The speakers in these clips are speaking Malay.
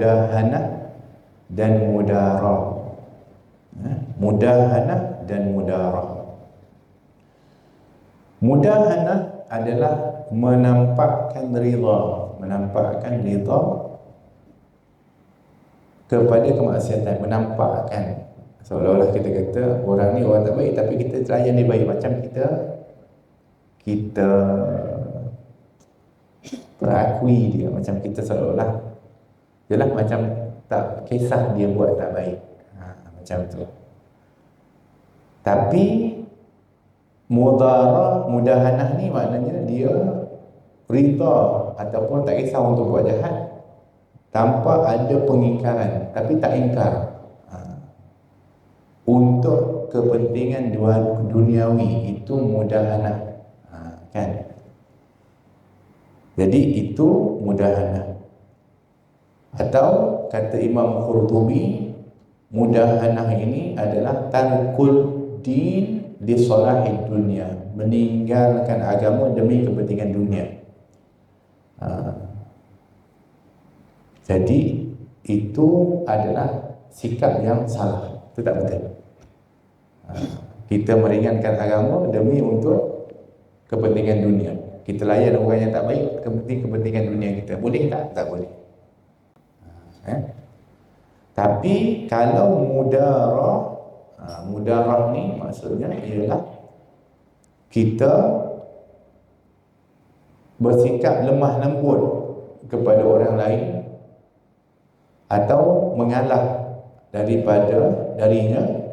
mudahanah dan mudarah. Mudahanah dan mudarah. Mudahanah adalah menampakkan rida kepada kemaksiatan, menampakkan seolah-olah kita kata orang ni orang tak baik, tapi kita layan dia baik, macam kita perakui dia, macam kita seolah-olah jelah macam tak kisah dia buat tak baik, macam tu. Tapi mudahanah ni maknanya dia rida ataupun tak kisah untuk buat jahat tanpa ada pengingkaran, tapi tak ingkar. Untuk kepentingan duniawi, itu mudahanah, kan? Jadi itu mudahanah. Atau kata Imam Qurtubi, mudahanah ini adalah tarkul din li salahid dunia, meninggalkan agama demi kepentingan dunia. Jadi itu adalah sikap yang salah, itu tak betul. Kita meringankan agama demi untuk kepentingan dunia. Kita layan orang yang tak baik, kepentingan dunia kita. Boleh tak? Tak boleh. Tapi kalau mudarah ni maksudnya ialah kita bersikap lemah lembut kepada orang lain atau mengalah darinya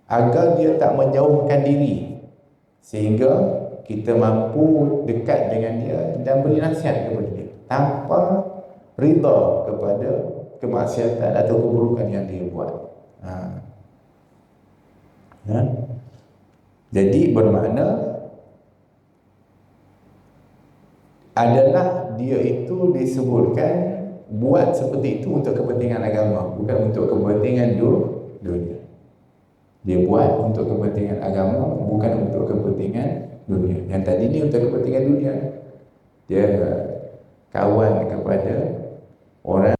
agar dia tak menjauhkan diri, sehingga kita mampu dekat dengan dia dan beri nasihat kepada dia tanpa rida kepada kemaksiatan atau keburukan yang dia buat. Jadi bermakna adalah dia itu disebutkan buat seperti itu untuk kepentingan agama, bukan untuk kepentingan dunia. Dia buat untuk kepentingan agama, bukan untuk kepentingan dunia. Yang tadi ni untuk kepentingan dunia. Dia kawan kepada orang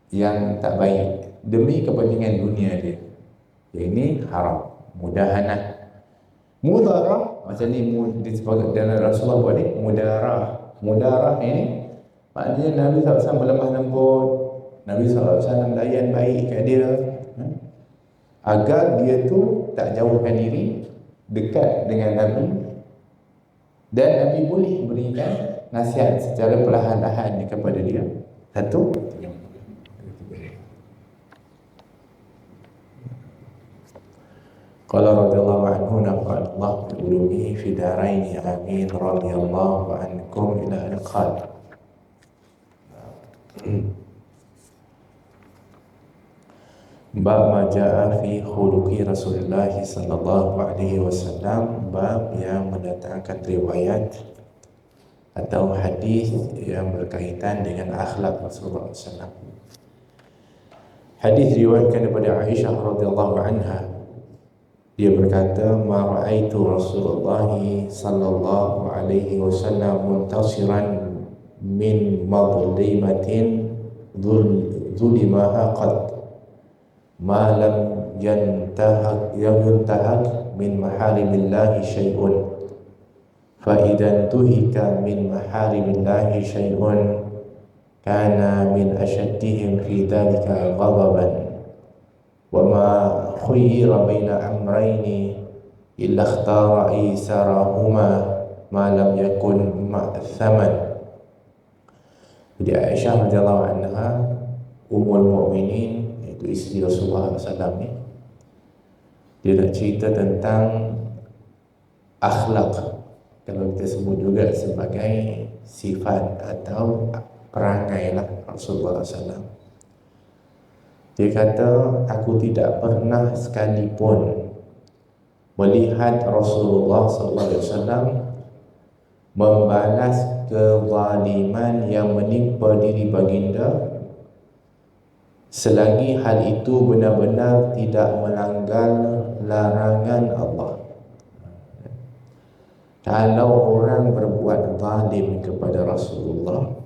yang tak baik demi kepentingan dunia dia. Ini haram. Mudahanah. Mudarah, macam ni disebut dalam Rasulullah buat ni, mudarah ini maknanya Nabi SAW melemah lembut, Nabi SAW layan baik kat dia, agar dia tu tak jauhkan diri, dekat dengan Nabi, dan Nabi boleh berikan nasihat secara perlahan-lahan kepada dia. Satu, qala radhiyallahu anhu nafa'ana Allah bi ulumihi fi daraini amin radhiyallahu ankum ila al-qal. Bab ma jaa fi khuluqi Rasulullah sallallahu alaihi wasallam, bab yang mendatangkan riwayat atau hadis yang berkaitan dengan akhlak Rasulullah SAW. Hadis diriwayatkan daripada Aisyah radhiyallahu anha. Dia berkata, ma ra'aitu Rasulullah sallallahu alaihi wasallam muntasiran min madlimatin zulimaha qad ma lam yantahak min maharimillahi syai'un fa idan tuhika min maharimillahi syai'un kana min ashaddihim fi dhalika ghadaban wa ma khuyyira baina amrayni illa ikhtara aysarahuma ma lam yakun ma'thaman. Jadi Aisyah radhiyallahu anha, ummul mukminin, itu isteri Rasulullah SAW ni, dia nak cerita tentang akhlak, kalau kita sebut juga sebagai sifat atau perangai lah Rasulullah SAW. Dia kata, aku tidak pernah sekalipun melihat Rasulullah SAW membalas kezaliman yang menimpa diri baginda selagi hal itu benar-benar tidak melanggar larangan Allah. Kalau orang berbuat zalim kepada Rasulullah,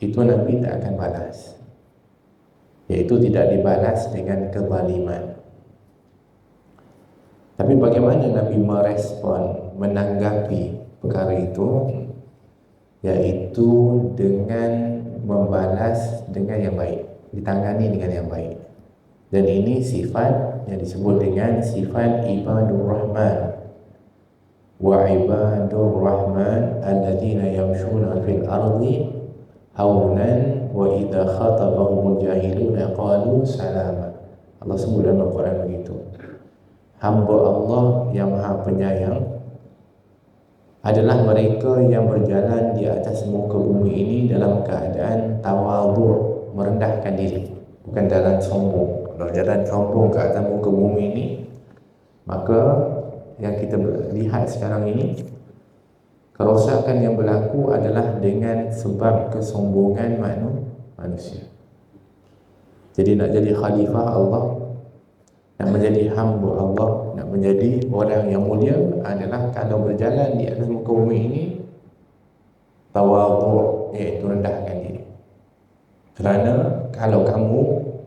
itu Nabi tak akan balas. iaitu tidak dibalas dengan kezaliman. Tapi bagaimana Nabi merespon, menanggapi perkara itu? Yaitu dengan membalas dengan yang baik, ditangani dengan yang baik. Dan ini sifat yang disebut dengan sifat ibadur rahman. Wa ibadur rahman alladzina yamshuna fil ardi haunan wa idza khatabahumul jahiluna qalu salama. Allah sebut dalam Al-Quran begitu. Hamba Allah yang Maha Penyayang adalah mereka yang berjalan di atas muka bumi ini dalam keadaan tawadhu', merendahkan diri, bukan jalan sombong. Kalau jalan sombong ke atas muka bumi ini, maka yang kita lihat sekarang ini, kerosakan yang berlaku adalah dengan sebab kesombongan manusia. Jadi nak jadi khalifah Allah, nak menjadi hamba Allah, nak menjadi orang yang mulia adalah kalau berjalan di atas muka bumi ini tawadhu', iaitu rendahkan diri. Kerana kalau kamu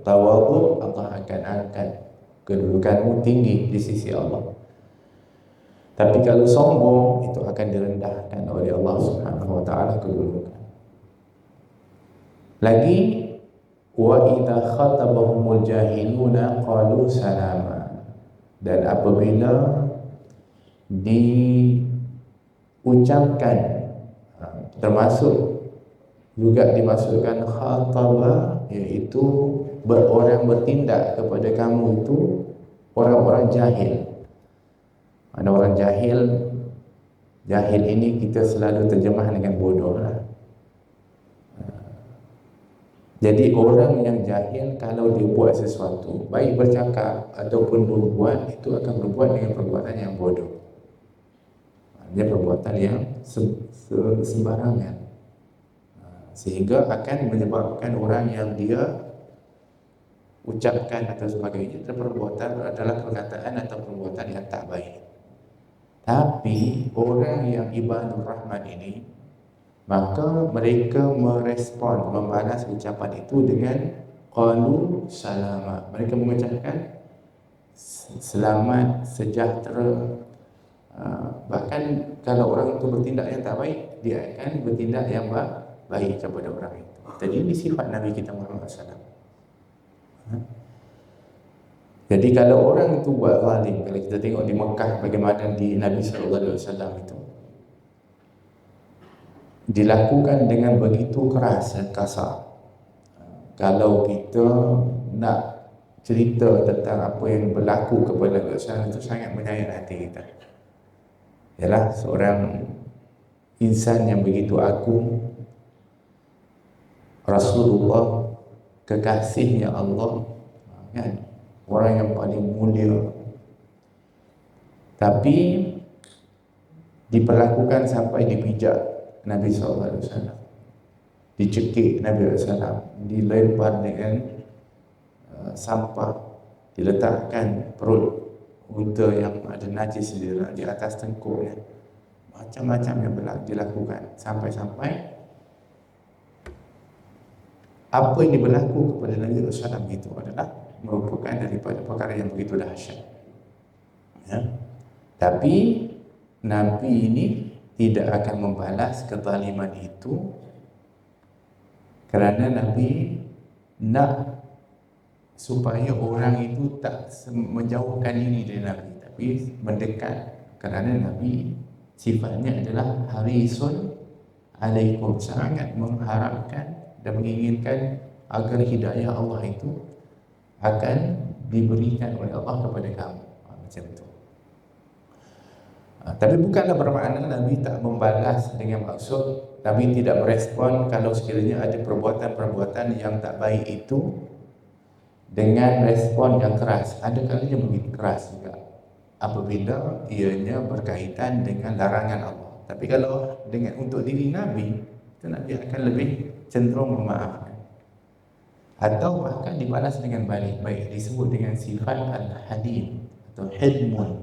tawadhu', Allah akan angkat kedudukanmu tinggi di sisi Allah. Tapi kalau sombong, itu akan direndahkan oleh Allah Subhanahu wa taala kedudukan. Lagi, wa idza khatabahumul jahiluna qalu salama. Dan apabila diucapkan, termasuk juga dimasukkan khataba, iaitu orang bertindak kepada kamu itu orang-orang jahil. Ada orang jahil. Jahil ini kita selalu terjemah dengan bodoh lah. Jadi orang yang jahil kalau dia buat sesuatu, baik bercakap ataupun berbuat, itu akan berbuat dengan perbuatan yang bodoh. Dia perbuatan yang sembarangan, sehingga akan menyebabkan orang yang dia ucapkan atau sebagainya perbuatan adalah perkataan atau perbuatan yang tak baik. Tapi orang yang ibadur rahman ini, maka mereka merespon, membalas ucapan itu dengan qalu salama. Mereka mengucapkan selamat, sejahtera. Bahkan kalau orang itu bertindak yang tak baik, dia akan bertindak yang baik kepada orang itu. Jadi ini sifat Nabi kita Muhammad SAW. Jadi kalau orang itu buat zalim, kalau kita tengok di Mekah bagaimana di Nabi SAW itu dilakukan dengan begitu keras dan kasar. Kalau kita nak cerita tentang apa yang berlaku kepada Nabi SAW, itu sangat menyayat hati kita. Ialah seorang insan yang begitu agung, Rasulullah, kekasihnya Allah, kan? Orang yang paling mulia, tapi diperlakukan sampai dipijak Nabi SAW, dicekik Nabi SAW, dilempar dengan sampah, diletakkan perut unta yang ada najis di atas tengkuknya. Macam-macam yang dilakukan, sampai-sampai apa yang berlaku kepada Nabi SAW itu adalah merupakan daripada perkara yang begitu dahsyat. Ya. Tapi Nabi ini tidak akan membalas kezaliman itu, kerana Nabi nak supaya orang itu tak menjauhkan diri dari Nabi, tapi mendekat. Kerana Nabi sifatnya adalah harisun alaikum, sangat mengharapkan dan menginginkan agar hidayah Allah itu akan diberikan oleh Allah kepada kamu. Macam itu. Tapi bukanlah bermakna Nabi tak membalas dengan maksud Nabi tidak merespon kalau sekiranya ada perbuatan-perbuatan yang tak baik itu dengan respon yang keras. Ada kalanya begitu keras juga apabila ianya berkaitan dengan larangan Allah. Tapi kalau dengan untuk diri Nabi, itu Nabi akan lebih cenderung memaafkan, atau bahkan dibalas dengan baik, disebut dengan sifat al-halim atau hilmun.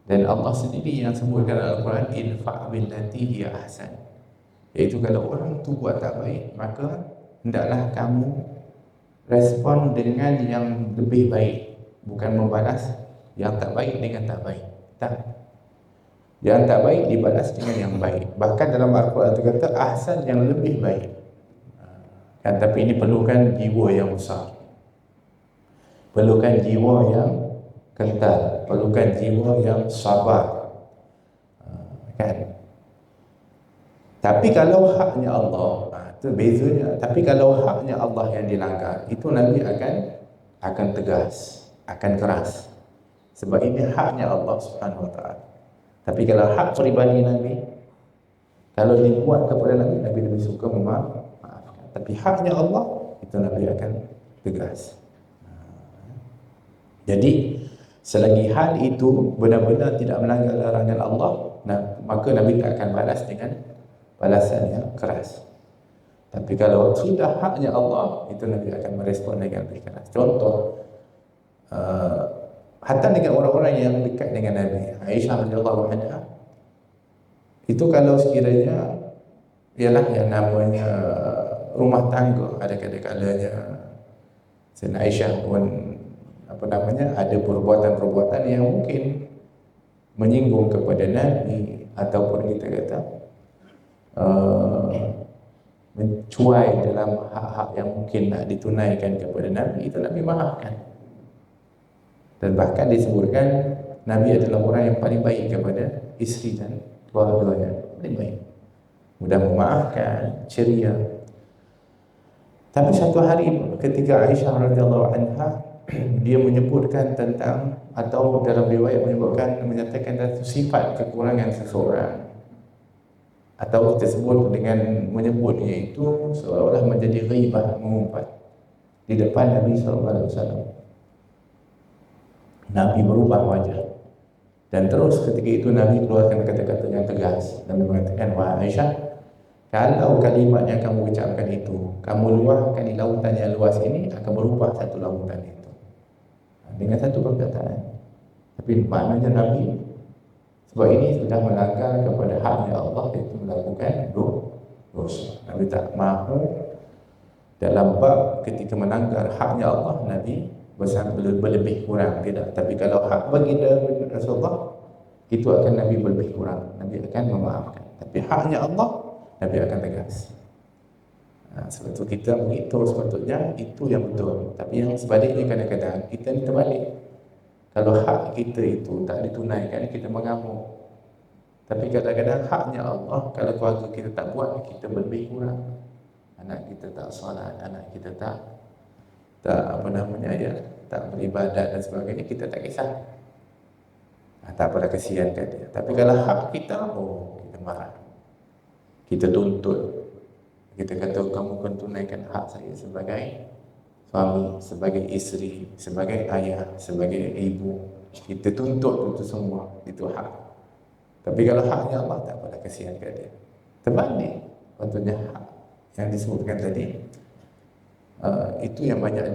Dan Allah sendiri yang sebutkan dalam Al-Quran, idfa' billati hiya ahsan, iaitu kalau orang tu buat tak baik, maka hendaklah kamu respon dengan yang lebih baik, bukan membalas yang tak baik dengan tak baik. Tak. Yang tak baik dibalas dengan yang baik. Bahkan dalam Al-Quran itu kata ahsan yang lebih baik. Kan, tapi ini perlukan jiwa yang besar. Perlukan jiwa yang kental, perlukan jiwa yang sabar. Kan? Tapi kalau haknya Allah, itu bezanya. Tapi kalau haknya Allah yang dilanggar, itu Nabi akan tegas, akan keras. Sebab ini haknya Allah Subhanahu Wa Taala. Tapi kalau hak peribadi Nabi, kalau dibuat kepada Nabi, Nabi lebih suka memaafkan. Tapi haknya Allah, itu Nabi akan tegas. Jadi selagi hal itu benar-benar tidak melanggar larangan Allah, maka Nabi tak akan balas dengan balasan yang keras. Tapi kalau sudah haknya Allah, itu Nabi akan merespon dengan lebih keras. Contoh, hatta dengan orang-orang yang dekat dengan Nabi, Aisyah radhiyallahu anha, itu kalau sekiranya ialah yang namanya rumah tangga, ada kadang-kadangnya Sayyidina Aisyah pun ada perbuatan-perbuatan yang mungkin menyinggung kepada Nabi, ataupun kita kata mencuai dalam hak-hak yang mungkin nak ditunaikan kepada Nabi, itu Nabi maafkan. Dan bahkan disebutkan Nabi adalah orang yang paling baik kepada isteri dan keluarganya, paling baik, mudah memaafkan, ceria. Tapi satu hari ketika Aisyah radhiyallahu anha dia menyebutkan tentang, atau dalam riwayat menyatakan satu sifat kekurangan seseorang, atau kita sebut dengan menyebutnya itu seolah-olah menjadi ghibah, mengumpat di depan Nabi SAW. Nabi berubah wajah, dan terus ketika itu Nabi keluarkan kata-kata yang tegas dan mengatakan, wahai Aisyah, kalau kalimat yang kamu ucapkan itu kamu luahkan di lautan yang luas ini, akan berubah satu lautan itu dengan satu perkataan. Tapi maknanya Nabi, sebab ini sudah melanggar kepada haknya Allah, iaitu melakukan dosa. Nabi tak mahu dalam bab ketika melanggar haknya Allah, Nabi berlebih kurang, tidak. Tapi kalau hak baginda Rasulullah, itu akan Nabi berlebih kurang, Nabi akan memaafkan. Tapi haknya Allah, Nabi akan tegas. Sebab itu kita menghitung sepatutnya itu yang betul. Tapi yang sebaliknya kadang-kadang kita ni terbalik. Kalau hak kita itu tak ditunaikan, kita mengamuk. Tapi kadang-kadang haknya Allah, kalau keluarga kita tak buat, kita berlebih kurang. Anak kita tak salat, anak kita tak tak beribadat dan sebagainya, kita tak kisah. Tak pada kesiankan dia. Tapi kalau hak kita, kita marah, kita tuntut, kita kata kamu kena tunaikan hak saya sebagai suami, sebagai isteri, sebagai ayah, sebagai ibu. Kita tuntut itu semua, itu hak. Tapi kalau haknya Allah, tak pada kesiankan dia. Terbalik, patutnya hak yang disebutkan tadi, itu yang banyak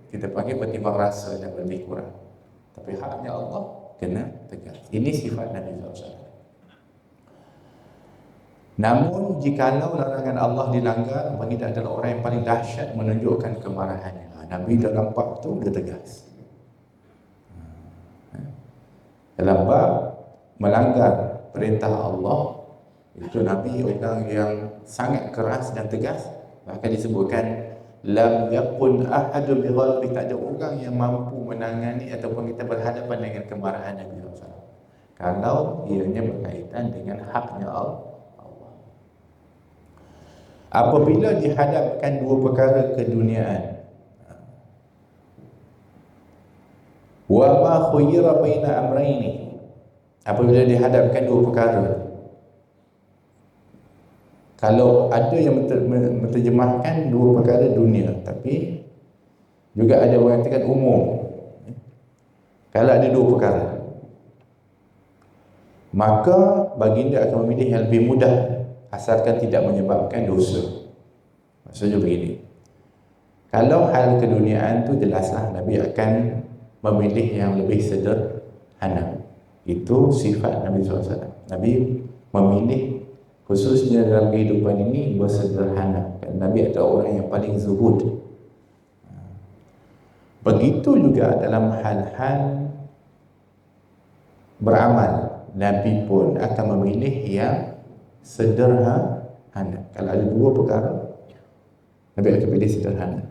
kita panggil bertimbang rasa dan lebih kurang. Tapi haknya Allah kena tegas. Ini sifat Nabi SAW. Namun jikalau larangan Allah dilanggar, baginda adalah orang yang paling dahsyat menunjukkan kemarahannya. Nabi dalam bab itu dia tegas. Dalam bab melanggar perintah Allah, itu Nabi orang yang sangat keras dan tegas. Bahkan disebutkan lam yakun ahadu bi ghalbi, tak ada orang yang mampu menangani ataupun kita berhadapan dengan kemarahan Nabi SAW kalau ianya berkaitan dengan haknya Allah. Apabila dihadapkan dua perkara keduniaan, wa ma khuyira baina amrayni, apabila dihadapkan dua perkara, kalau ada yang menterjemahkan dua perkara dunia, tapi juga ada yang mengatakan umum. Kalau ada dua perkara, maka baginda akan memilih yang lebih mudah, asalkan tidak menyebabkan dosa. Maksudnya begini, kalau hal keduniaan tu jelaslah Nabi akan memilih yang lebih sederhana. Itu sifat Nabi SAW. Nabi memilih khususnya dalam kehidupan ini bersederhana. Nabi adalah orang yang paling zuhud. Begitu juga dalam hal-hal beramal, Nabi pun akan memilih yang sederhana. Kalau ada dua perkara, Nabi akan pilih sederhana.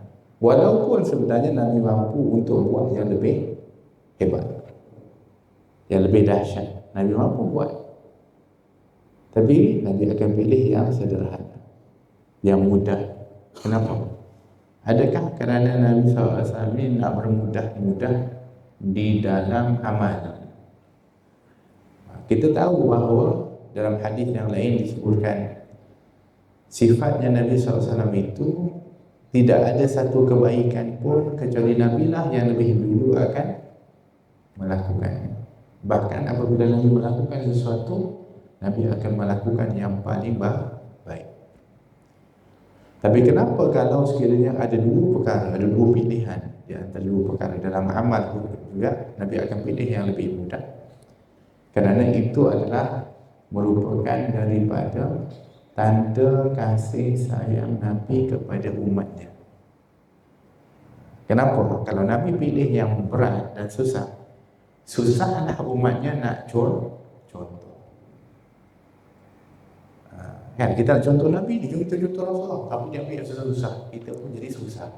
Walaupun sebenarnya Nabi mampu untuk buat yang lebih hebat, yang lebih dahsyat, Nabi mampu buat. Tapi Nabi akan pilih yang sederhana, yang mudah. Kenapa? Adakah kerana Nabi SAW nak bermudah-mudah di dalam amal? Kita tahu bahawa dalam hadis yang lain disebutkan sifatnya Nabi SAW itu tidak ada satu kebaikan pun kecuali Nabi lah yang lebih dulu akan melakukannya. Bahkan apabila Nabi melakukan sesuatu, Nabi akan melakukan yang paling baik. Tapi kenapa kalau sekiranya ada dua perkara, ada dua pilihan di antara dua perkara dalam amal juga, Nabi akan pilih yang lebih mudah? Kerana itu adalah merupakan daripada tanda kasih sayang Nabi kepada umatnya. Kenapa? Kalau Nabi pilih yang berat dan susah, susahlah umatnya nak contoh. Kan kita nak contoh Nabi ni, kita contoh Rasulullah, tapi dia ambil yang susah-susah, kita pun jadi susah.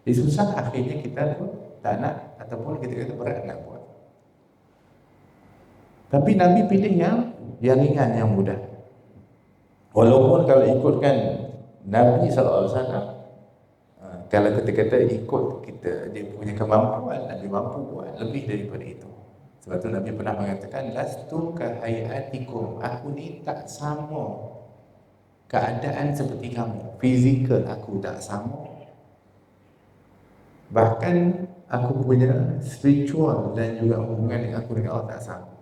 Jadi susah akhirnya kita pun tak nak, ataupun kita kata berat nak buat. Tapi Nabi pilih yang ringan, yang mudah. Walaupun kalau ikutkan Nabi SAW, kalau kita kata ikut kita, dia punya kemampuan, Nabi mampu buat lebih daripada itu. Sebab tu Nabi pernah mengatakan, lastu kahayatikum, aku ni tak sama keadaan seperti kamu, fizikal aku tak sama, bahkan aku punya spiritual dan juga hubungan dengan aku dengan Allah tak sama.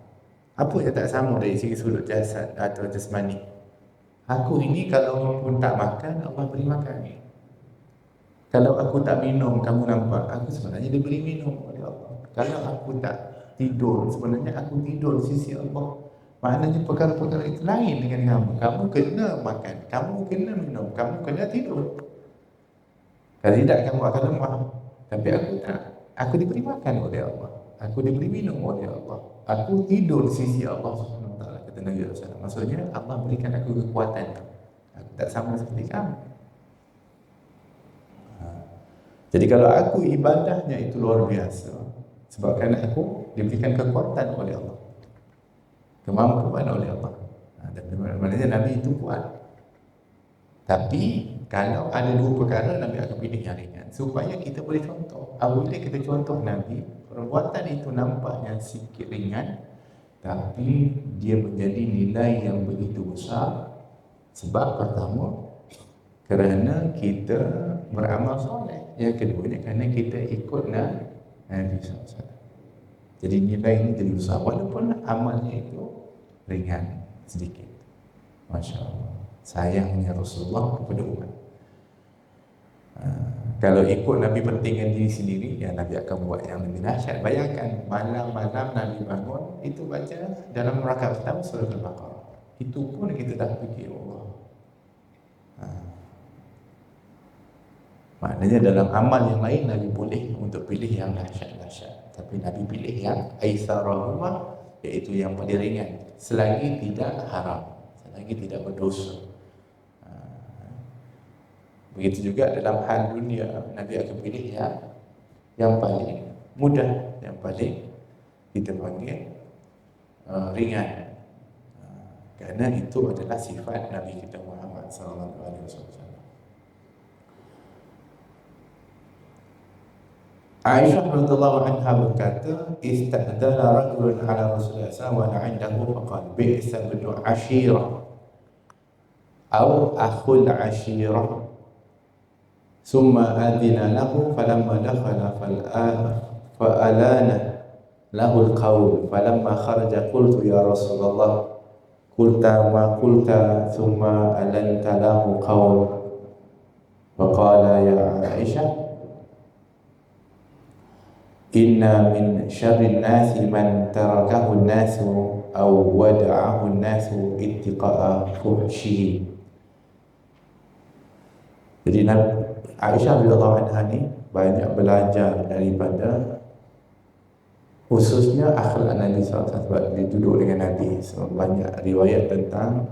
Apa yang tak sama dari segi sudut jasad atau jasmani? Aku ini kalau pun tak makan, Allah beri makan. Kalau aku tak minum, kamu nampak, aku sebenarnya diberi minum oleh Allah. Kalau aku tak tidur, sebenarnya aku tidur di sisi Allah. Maknanya perkara-perkara itu lain dengan kamu. Kamu kena makan, kamu kena minum, kamu kena tidur. Kalau tidak, kamu akan lemah. Tapi aku tak. Aku diberi makan oleh Allah, aku diberi minum oleh Allah, aku tidur di sisi Allah SWT, kata Nabi SAW. Maksudnya Allah berikan aku kekuatan. Aku tak sama seperti kamu. Jadi kalau aku ibadahnya itu luar biasa, sebabkan aku diberikan kekuatan oleh Allah, kemampuan oleh Allah. Dan maknanya Nabi itu kuat. Tapi kalau ada dua perkara, Nabi akan pilih yang ringan supaya kita boleh contoh. Apabila kita contoh Nabi, perbuatan itu nampaknya sikit ringan, tapi dia menjadi nilai yang begitu besar. Sebab pertama, kerana kita beramal soleh. Yang keduanya, kerana kita ikut Nabi SAW. Jadi nilai ini jadi besar, walaupun amalnya itu ringan sedikit. Masya Allah, sayangnya Rasulullah kepada umat. Kalau ikut Nabi pentingkan diri sendiri, ya Nabi akan buat yang lebih dahsyat. Bayangkan malam-malam Nabi bangun, itu baca dalam rakaat pertama surah Al-Baqarah. Itu pun kita dah fikir Allah. Maknanya dalam amal yang lain Nabi boleh untuk pilih yang dahsyat-dahsyat, tapi Nabi pilih yang aisarahumah, iaitu yang paling ringan, selagi tidak haram, selagi tidak berdosa. Begitu juga dalam hal dunia, Nabi akan pilih yang paling mudah, yang paling kita panggil ringan, kerana itu adalah sifat Nabi kita Muhammad SAW. Aisyah radhiyallahu anha berkata, ista'dana rajulun ala Rasulullah SAW wa 'indahu faqala bi'sa ibnu ashirah atau akhul ashirah. Summa adina lahu falamma dakhala fa'alana lahu al-qawl falamma kharaja qultu ya Rasulullah qulta ma qulta thumma alanta lahu qawl wa qala ya Aisyah inna min syarri nasi man tarakahu nasu aw wada'ahu nasu ittiqa'a fuhshihi. Jadi Aisyah radhiyallahu anha ni banyak belajar daripada khususnya akhlak Nabi SAW sebab dia duduk dengan Nabi. So, banyak riwayat tentang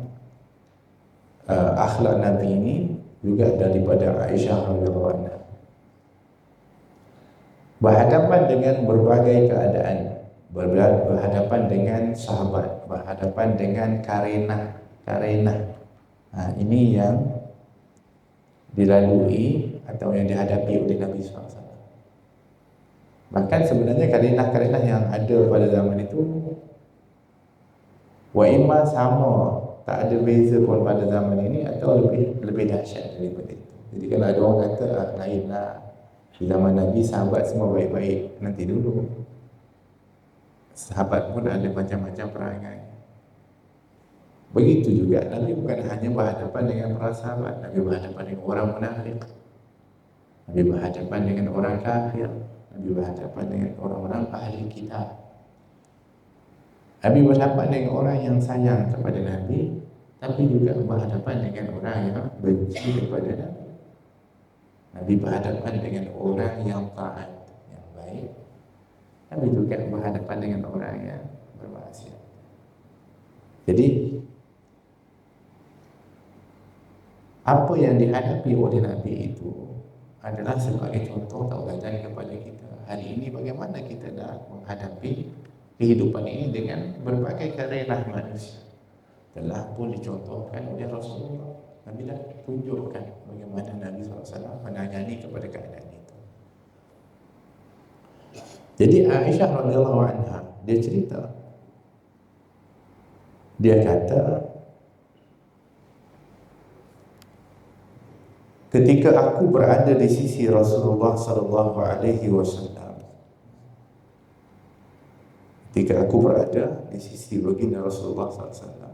akhlak Nabi ini juga daripada Aisyah radhiyallahu anha. Berhadapan dengan berbagai keadaan, berhadapan dengan sahabat, berhadapan dengan karenah. Ini yang dilalui atau yang dihadapi oleh Nabi SAW. Bahkan sebenarnya karenah yang ada pada zaman itu wa imma sama, tak ada beza pun pada zaman ini, atau lebih dahsyat daripada itu. Jadi kalau ada orang kata lainlah, di zaman Nabi sahabat semua baik-baik, nanti dulu sahabat pun ada macam-macam perangai. Begitu juga Nabi bukan hanya berhadapan dengan para sahabat, Nabi berhadapan dengan orang munafik, Nabi berhadapan dengan orang kafir, Nabi berhadapan dengan orang-orang ahli kitab, Nabi berhadapan dengan orang yang sayang kepada Nabi, tapi juga berhadapan dengan orang yang benci kepada Nabi. Nabi berhadapan dengan orang yang taat, yang baik. Nabi juga berhadapan dengan orang yang bermaksiat. Jadi apa yang dihadapi oleh Nabi itu adalah sebagai contoh tauladan kepada kita. Hari ini bagaimana kita nak menghadapi kehidupan ini dengan berbagai karenah manusia. Telah pun dicontohkan oleh Rasulullah. Nabi dah tunjukkan bagaimana Nabi SAW menangani kepada keadaan itu. Jadi Aisyah radhiyallahu anha, dia cerita, dia kata, ketika aku berada di sisi Rasulullah sallallahu alaihi wasallam, ketika aku berada di sisi baginda Rasulullah sallallahu alaihi wasallam,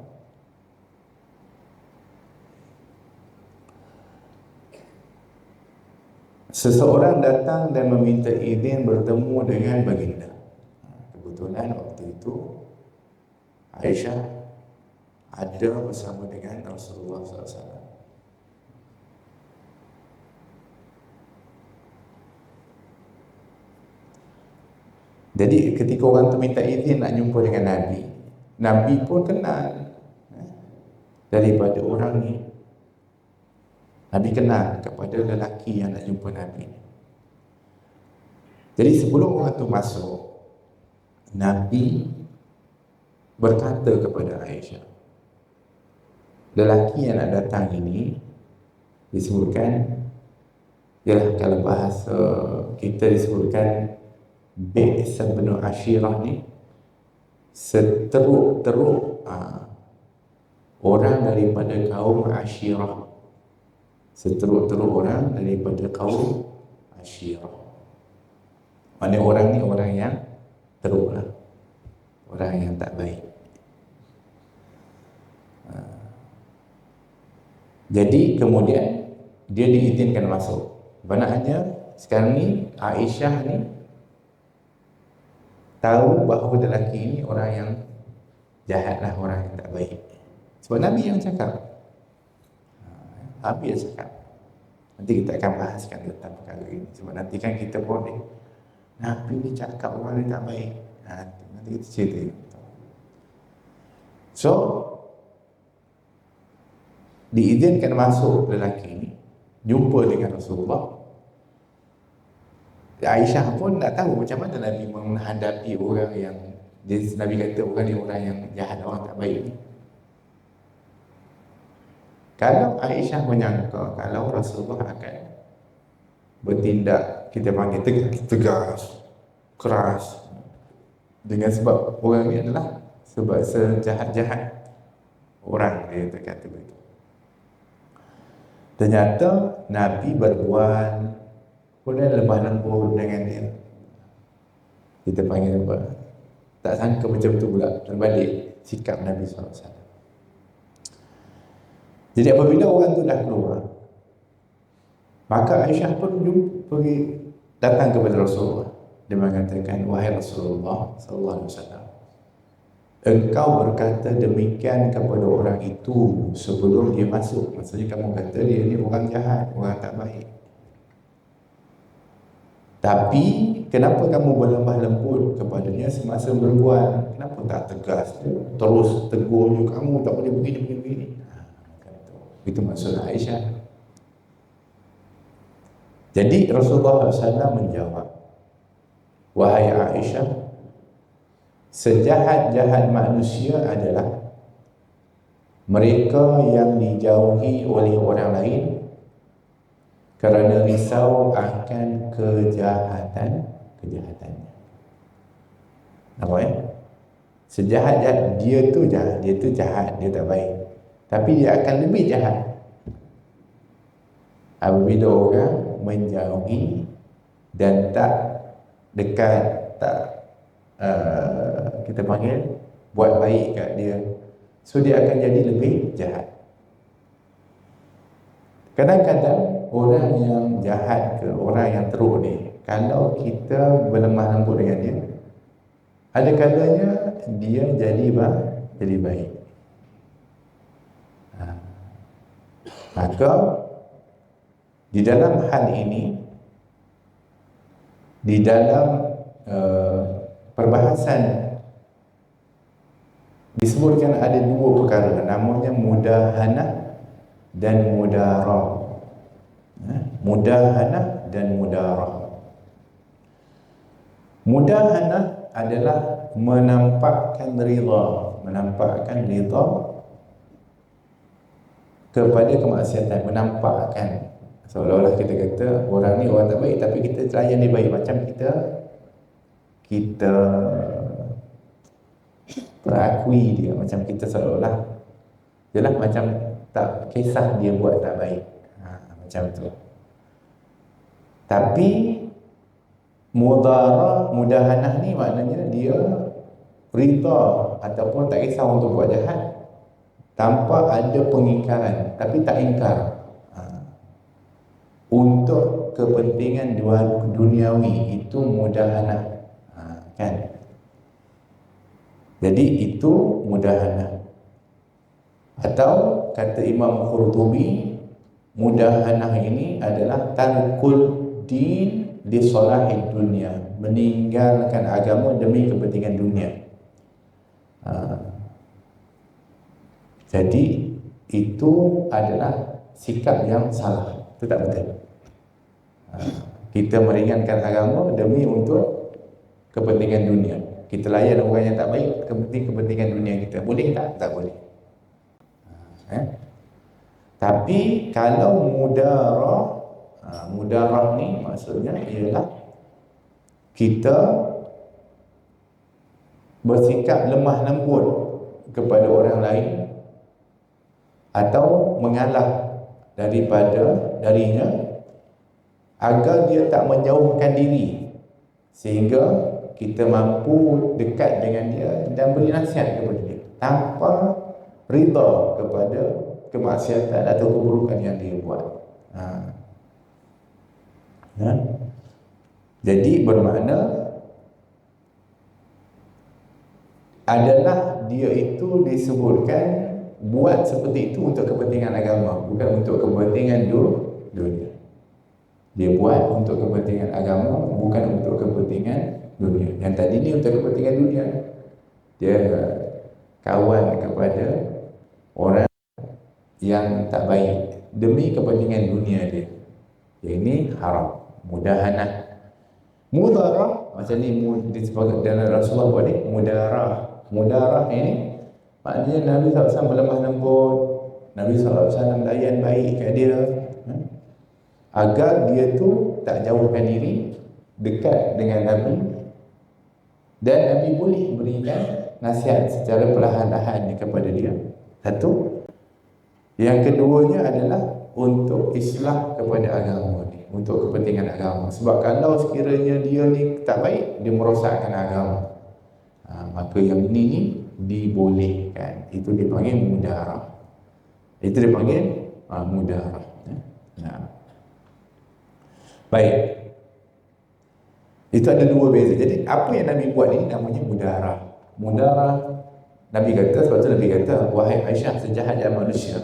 seseorang datang dan meminta izin bertemu dengan baginda. Kebetulan waktu itu Aisyah ada bersama dengan Rasulullah SAW. Jadi ketika orang tu minta izin nak jumpa dengan Nabi, Nabi pun kenal daripada orang ni. Nabi kenal kepada lelaki yang nak jumpa Nabi. Jadi sebelum orang tu masuk, Nabi berkata kepada Aisyah, lelaki yang nak datang ini disebutkan, ialah kalau bahasa kita disebutkan Bi'sa bin Ashirah ni, seteruk-teruk orang daripada kaum Ashirah, seteruk-teruk orang daripada kaum Ashirah. Maksudnya orang ni orang yang teruk lah, orang yang tak baik. Jadi kemudian dia diizinkan masuk. Maknanya sekarang ni Aisyah ni tahu bahawa lelaki ini orang yang jahat lah, orang yang tak baik. Sebab Nabi yang cakap. Nabi yang cakap. Nanti kita akan bahaskan tentang perkara ini. Sebab nanti kan kita boleh, Nabi ni cakap orang yang tak baik. Nanti kita cerita. So diizinkan masuk lelaki ini, jumpa dengan Rasulullah. Aisyah pun tak tahu macam mana Nabi menghadapi orang yang Nabi kata orang ni orang yang jahat, orang tak baik ni. Kalau Aisyah menyangka kalau Rasulullah akan bertindak, kita panggil tegas, keras, dengan sebab orang ni adalah sebab sejahat-jahat orang, dia kata begitu. Ternyata Nabi berbual, kemudian lemah lembut dengan dia. Kita panggil apa? Tak sangka macam tu pula terbalik sikap Nabi SAW. Jadi apabila orang tu dah keluar, maka Aisyah pun pergi datang kepada Rasulullah. Dia mengatakan, wahai Rasulullah sallallahu alaihi wasallam, engkau berkata demikian kepada orang itu sebelum dia masuk. Maksudnya kamu kata dia ni orang jahat, orang tak baik. Tapi kenapa kamu berlemah lembut kepadanya semasa berbuat? Kenapa tak tegas? Terus tegur dia, kamu tak boleh begini, begini, begini. Itu maksud Aisyah. Jadi Rasulullah SAW menjawab, wahai Aisyah, sejahat-jahat manusia adalah mereka yang dijauhi oleh orang lain kerana risau akan kejahatannya. Nampak ya? Sejahat-jahat, dia tu jahat, dia tak baik. Tapi dia akan lebih jahat apabila orang menjauhi dan tak dekat, tak kita panggil buat baik kat dia, so dia akan jadi lebih jahat. Kadang-kadang orang yang jahat ke orang yang teruk ni, kalau kita berlemah lembut dengan dia, ada kalanya dia jadi baik. Maka di dalam hal ini, di dalam perbahasan disebutkan ada dua perkara, namanya mudahanah dan mudarah. Mudahanah dan mudarah. Mudahanah adalah menampakkan rida kepada kemaksiatan, menampakkan seolah-olah kita kata orang ni orang tak baik, tapi kita layan dia baik, macam kita perakui dia, macam kita seolah-olah jelah macam tak kisah dia buat tak baik, macam tu. Tapi mudahanah ni maknanya dia rida ataupun tak kisah untuk buat jahat tanpa ada pengingkaran, tapi tak ingkar untuk kepentingan duniawi, itu mudahanah, kan? Jadi itu mudahanah. Atau kata Imam Qurtubi, mudahanah ini adalah tarkul din li salahid dunia, meninggalkan agama demi kepentingan dunia. Jadi itu adalah sikap yang salah, itu tak betul. Kita meringankan agama demi untuk kepentingan dunia. Kita layan orang yang tak baik, kepentingan dunia kita. Boleh tak? Tak boleh. Tapi kalau mudarah ni maksudnya ialah kita bersikap lemah lembut kepada orang lain atau mengalah darinya agar dia tak menjauhkan diri, sehingga kita mampu dekat dengan dia dan beri nasihat kepada dia tanpa rida kepada kemaksiatan atau keburukan yang dia buat. Jadi bermakna adalah dia itu disebutkan buat seperti itu untuk kepentingan agama, bukan untuk kepentingan dunia. Dia buat untuk kepentingan agama, bukan untuk kepentingan dunia. Yang tadi ni untuk kepentingan dunia. Dia kawan kepada orang yang tak baik demi kepentingan dunia dia. Ini haram. Mudahanah. Mudarah macam ni disebut dalam Rasulullah buat ni, mudarah ini maknanya Nabi SAW berlemah lembut, Nabi SAW layan baik kat dia, agar dia tu tak jauhkan diri, dekat dengan Nabi, dan Nabi boleh berikan nasihat secara perlahan-lahan kepada dia. Satu. Yang keduanya adalah untuk islah kepada agama ni, untuk kepentingan agama. Sebab kalau sekiranya dia ni tak baik, dia merosakkan agama, maka yang ini ni dibolehkan. Itu dipanggil mudarah. Itu dipanggil mudarah. Baik. Itu ada dua beza. Jadi apa yang Nabi buat ini namanya mudarah. Mudarah, Nabi kata, sebab tu Nabi kata, wahai Aisyah, sejahat-jahat manusia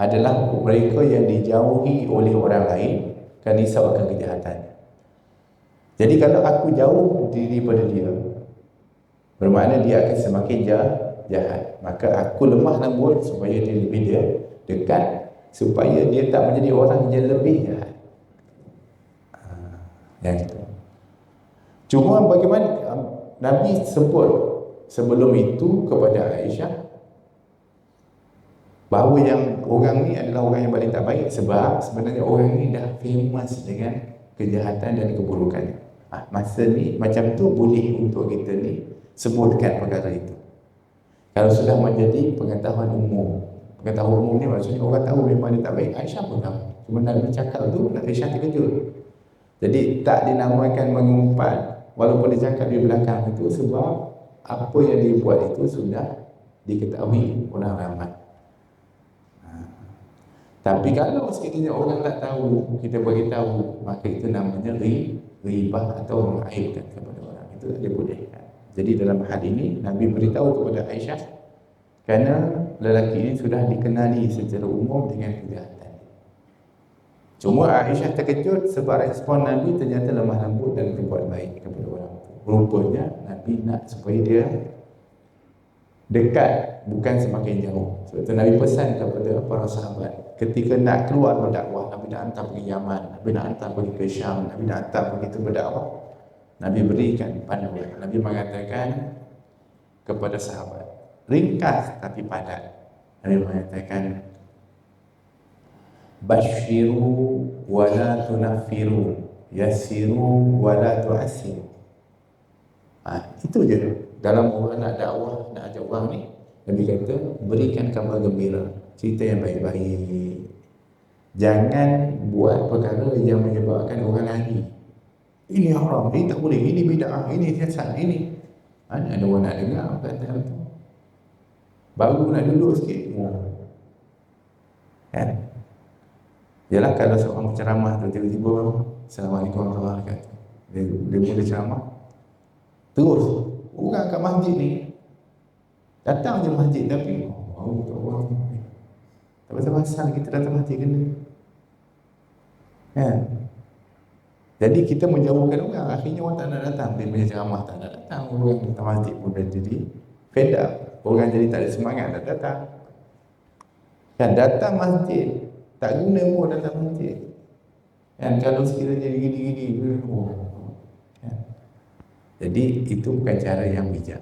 adalah mereka yang dijauhi oleh orang lain kerana risau akan kejahatannya. Jadi kalau aku jauh daripada dia, bermakna dia akan semakin jahat. Maka aku lemah lembut supaya dia lebih dekat, supaya dia tak menjadi orang yang lebih jahat. Yang itu. Cuma bagaimana Nabi sebut sebelum itu kepada Aisyah bahawa yang orang ni adalah orang yang paling tak baik, sebab sebenarnya orang ni dah famous dengan kejahatan dan keburukannya. Masa ni macam tu boleh untuk kita ni sebutkan perkara itu. Kalau sudah menjadi pengetahuan umum. Pengetahuan umum ni maksudnya orang tahu memang dia tak baik. Aisyah pun tahu. Cuma Nabi cakap tu, Aisyah terkejut. Jadi tak dinamakan mengumpat walaupun dia cakap di belakang itu, sebab apa yang dia buat itu sudah diketahui orang ramai. Tapi kalau sekiranya orang tak tahu, kita bagi tahu, maka itu namanya ribah atau mengaibkan kepada orang. Itu tak dibolehkan. Jadi dalam hal ini Nabi beritahu kepada Aisyah kerana lelaki ini sudah dikenali secara umum dengan kejahatan. Cuma Aisyah terkejut sebab respon Nabi ternyata lemah lembut dan berbuat baik kepada orang. Rupanya Nabi nak supaya dia dekat, bukan semakin jauh. Sebab itu Nabi pesan kepada para sahabat ketika nak keluar berdakwah, Nabi nak hantar pergi Yaman, Nabi nak hantar pergi ke Syam, Nabi nak hantar pergi itu berdakwah, Nabi berikan panduan. Nabi mengatakan kepada sahabat, ringkas tapi padat. Nabi mengatakan, basyiru wa la tunaffiru, yassiru wa la tu'assiru. Itu je. Dalam orang nak dakwah, nak ajak orang ni, Nabi kata, berikan kabar gembira, cerita yang baik-baik. Jangan buat perkara yang menyebabkan orang lari. Ini haram, ini tak boleh, ini bid'ah, ini sesat, ini. Ada orang nak dengar kata itu. Baru nak duduk sikit. Kan? Yalah, kalau seorang penceramah tu tiba-tiba, Assalamualaikum warahmatullahi wabarakatuh, dia mula ceramah, terus orang kat masjid ni datang je masjid, tapi tak orang tak pasal-pasal kita datang masjid kena. Kan? Jadi kita menjauhkan orang, akhirnya orang tak nak datang. Dia punya ceramah tak nak datang, orang datang masjid pun dah jadi fed up, orang jadi tak ada semangat nak datang. Kan, datang masjid tak guna pun datang masjid. Kan, kalau sekiranya gini-gini, kan? Jadi itu bukan cara yang bijak.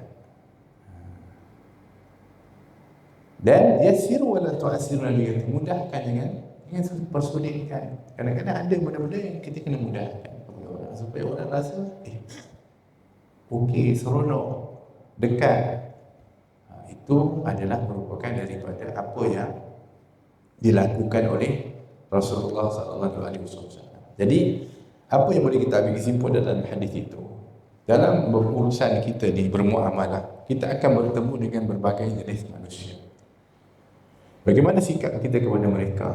Dan yassiru wa la tu'assiru, mudahkan jangan persulitkan. Kadang-kadang ada benda-benda yang kita kena mudahkan kepada orang supaya orang rasa okey, seronok, dekat. Itu adalah merupakan daripada apa yang dilakukan oleh Rasulullah SAW. Jadi apa yang boleh kita ambil kesimpulan dalam hadis itu? Dalam berurusan kita ni, bermuamalah, kita akan bertemu dengan berbagai jenis manusia. Bagaimana sikap kita kepada mereka?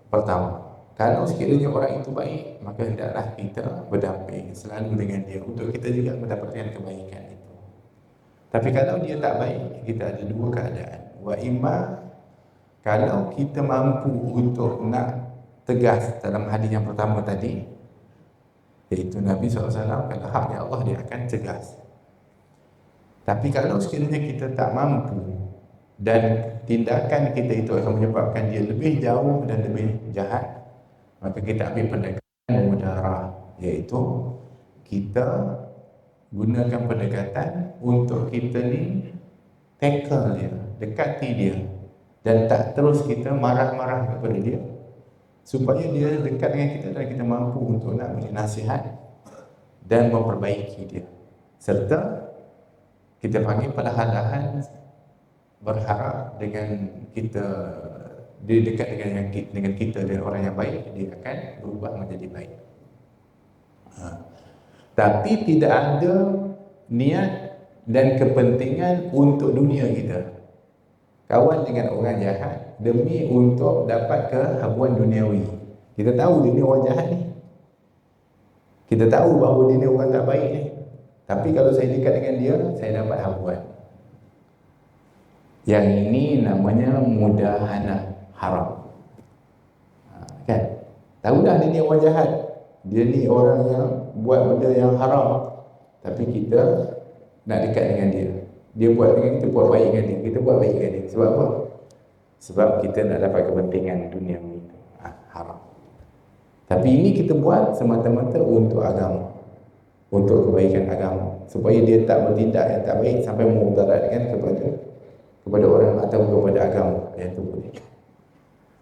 Pertama, kalau sekiranya orang itu baik, maka hendaklah kita berdamping selalu dengan dia untuk kita juga mendapatkan kebaikan itu. Tapi kalau dia tak baik, kita ada dua keadaan. Wa imma, kalau kita mampu untuk nak tegas dalam hadis yang pertama tadi, iaitu Nabi SAW, kalau haknya Allah, dia akan tegas. Tapi kalau sekiranya kita tak mampu dan tindakan kita itu akan menyebabkan dia lebih jauh dan lebih jahat, maka kita ambil pendekatan mudarah, iaitu kita gunakan pendekatan untuk kita ni tackle dia, dekati dia, dan tak terus kita marah-marah kepada dia, supaya dia dekat dengan kita dan kita mampu untuk nak beri nasihat dan memperbaiki dia. Serta kita panggil perlahan-lahan berharap dengan kita, dia dekat dengan kita dan orang yang baik, dia akan berubah menjadi baik. Tapi tidak ada niat dan kepentingan untuk dunia kita. Kawan dengan orang jahat demi untuk dapat kehabuan duniawi. Kita tahu dia ni orang jahat ni, kita tahu bahawa dia ni orang tak baik ni, tapi kalau saya dekat dengan dia, saya dapat habuan. Yang ini namanya mudahanah haram. Kan? Tahu dah dia ni orang jahat, dia ni orang yang buat benda yang haram, tapi kita nak dekat dengan dia. Dia buat dengan kita, buat baik dengan dia, kita buat baik dengan dia. Sebab apa? Sebab kita nak dapat kepentingan dunia ini. Haram. Tapi ini kita buat semata-mata untuk agama, untuk kebaikan agama, supaya dia tak bertindak yang tak baik sampai memudaratkan kepada orang atau kepada agama. Yang itu boleh.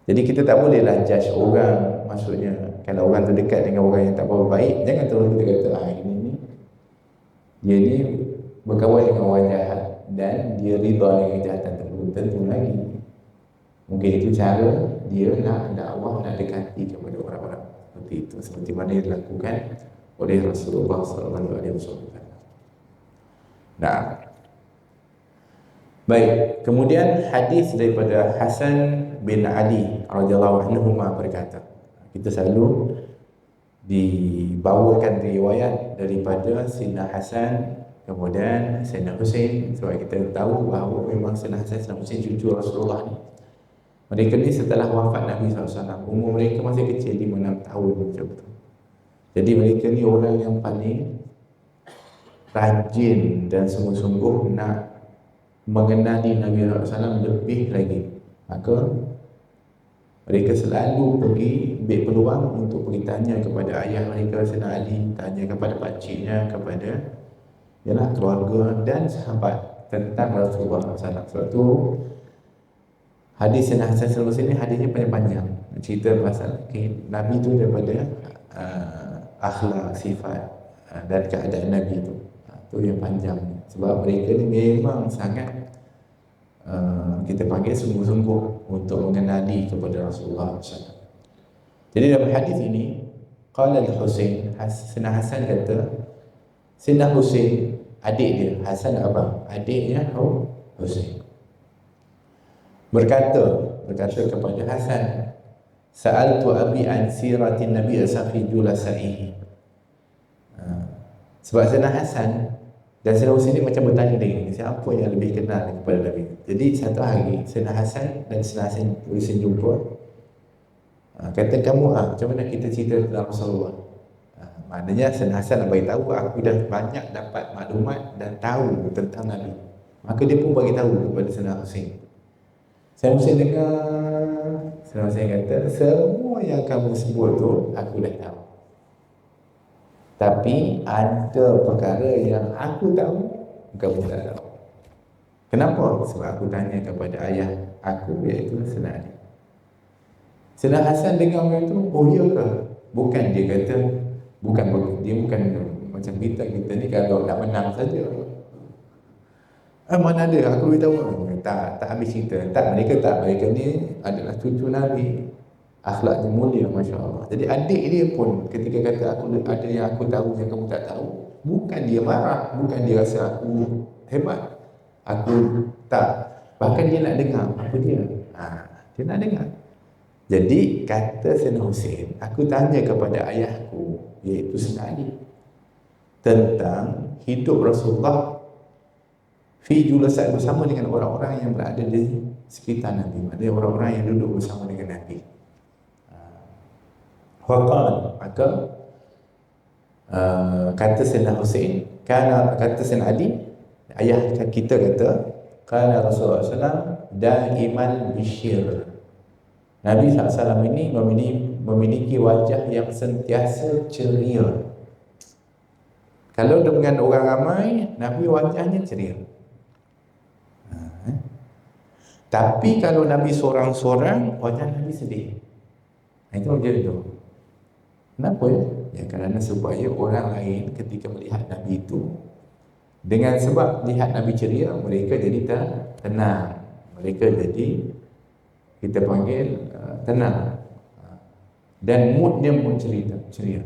Jadi kita tak bolehlah judge orang. Maksudnya kalau orang tu dekat dengan orang yang tak berapa baik, jangan terus kita kata ini ni dia ni berkawan dengan orang jahat dan dia rida dengan kejahatan tersebut. Tentu lagi mungkin itu cara dia nak dakwah, nak dekati kepada orang-orang seperti itu, seperti mana yang dilakukan oleh Rasulullah SAW. Nah, baik. Kemudian hadis daripada Hasan bin Ali radhiyallahu anhu berkata, kita selalu dibawakan riwayat daripada Sayyidina Hasan, kemudian Sayyidina Husain, sebab kita tahu bahawa memang Sayyidina Hasan, Sayyidina Husain cucu Rasulullah ni. Mereka ni setelah wafat Nabi SAW, umur mereka masih kecil, 5-6 tahun macam tu. Jadi mereka ni orang yang paling rajin dan sungguh-sungguh nak mengenali Nabi SAW lebih lagi. Maka mereka selalu pergi ambil peluang untuk pergi tanya kepada ayah mereka Sayyidina Ali, tanya kepada pakciknya, kepada ialah keluarga dan sahabat tentang Rasulullah SAW. Sebab tu hadis Sayyidina Hasan Al-Basri ni hadisnya panjang-panjang, cerita pasal Nabi tu daripada akhlak, sifat dan keadaan Nabi tu. Tu yang panjang. Sebab mereka ni memang sangat kita panggil sungguh-sungguh untuk mengenali kepada Rasulullah SAW. Jadi dalam hadis ini, qala al-Husain, Sayyidina Hasan kata, Sayyidina Husain, adik dia, Hasan abang, adiknya Husain, berkata kepada Hasan, sa'altu abi an siratin Nabi safi julasaihi. Sebab Sayyidina Hasan dan Sayyidina Husain ni macam bertanya dengan siapa yang lebih kenal kepada Nabi. Jadi satu hari Sayyidina Hasan dan Sayyidina Husain jumpa, kata kamu macam mana kita cerita tentang Rasulullah. Maknanya Sayyidina Hasan nak beritahu, aku dah banyak dapat maklumat dan tahu tentang Nabi. Maka dia pun bagi tahu kepada Sayyidina Husain. Sayyidina Husain dengar, Sayyidina Husain kata, semua yang kamu sebut tu aku dah tahu. Tapi ada perkara yang aku tahu, kamu tak tahu. Kenapa? Sebab aku tanya kepada ayah aku, iaitu Sayyidina Ali. Sayyidina Hasan dengar macam tu, oh iya ke? Bukan, dia kata, dia bukan macam kita ni kalau nak menang saja. Mana ada, aku beritahu. Tak habis cerita. Mereka ni adalah cucu Nabi. Akhlaknya mulia, Masya Allah. Jadi adik dia pun ketika kata aku ada yang aku tahu yang kamu tak tahu, bukan dia marah, bukan dia rasa aku hebat, aku tak, bahkan dia nak dengar apa dia. Dia nak dengar. Jadi kata Sayyidina Husain, aku tanya kepada ayahku, iaitu Sayyidina Ali, tentang hidup Rasulullah fi julasat, bersama dengan orang-orang yang berada di sekitar Nabi, ada orang-orang yang duduk bersama dengan Nabi. Waqal, maka kata Sayyidina Husain, kata Sayyidina Ali, ayah kita kata, kana Rasulullah SAW daiman bisyir. Nabi SAW ini memiliki wajah yang sentiasa ceria. Kalau dengan orang ramai, Nabi wajahnya ceria. Tapi kalau Nabi seorang-seorang, wajah Nabi sedih. Itu macam itu. Kenapa ya? Ya kerana supaya orang lain ketika melihat Nabi itu, dengan sebab lihat Nabi ceria, mereka jadi tenang. Mereka jadi, kita panggil tenang. Dan moodnya pun ceria.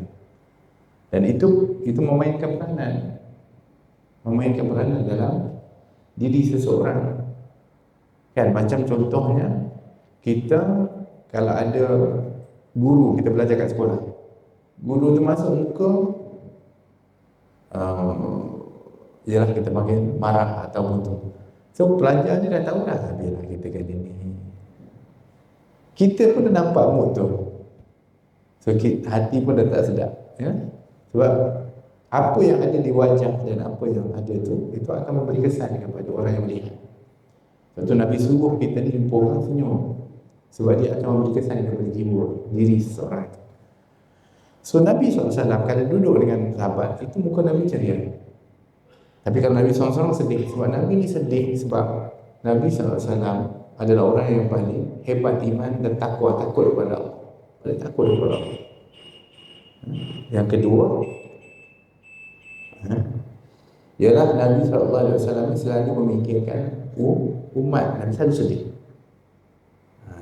Dan itu memainkan peranan. Memainkan peranan dalam diri seseorang. Kan macam contohnya, kita kalau ada guru, kita belajar kat sekolah, guru tu masuk muka, ialah kita panggil marah ataupun tu. So pelajar ni dah tahu dah, biarlah kita kali ni. Kita pun dah nampak mood tu. So hati pun dah tak sedap. ya. Sebab apa yang ada di wajah dan apa yang ada itu akan memberi kesan kepada orang yang melihat. Sebab tu Nabi suruh kita ni jumpa orang senyum, sebab dia akan memberi kesan kepada jiwa diri seseorang. So Nabi SAW kalau duduk dengan sahabat, itu muka Nabi ceria. Tapi kalau Nabi SAW sedih, sebab Nabi ni sedih sebab Nabi SAW adalah orang yang paling hebat iman dan takut kepada Allah. Paling takut kepada Allah. Yang kedua, ialah Nabi SAW selalu memikirkan umat. Nabi selalu sedih.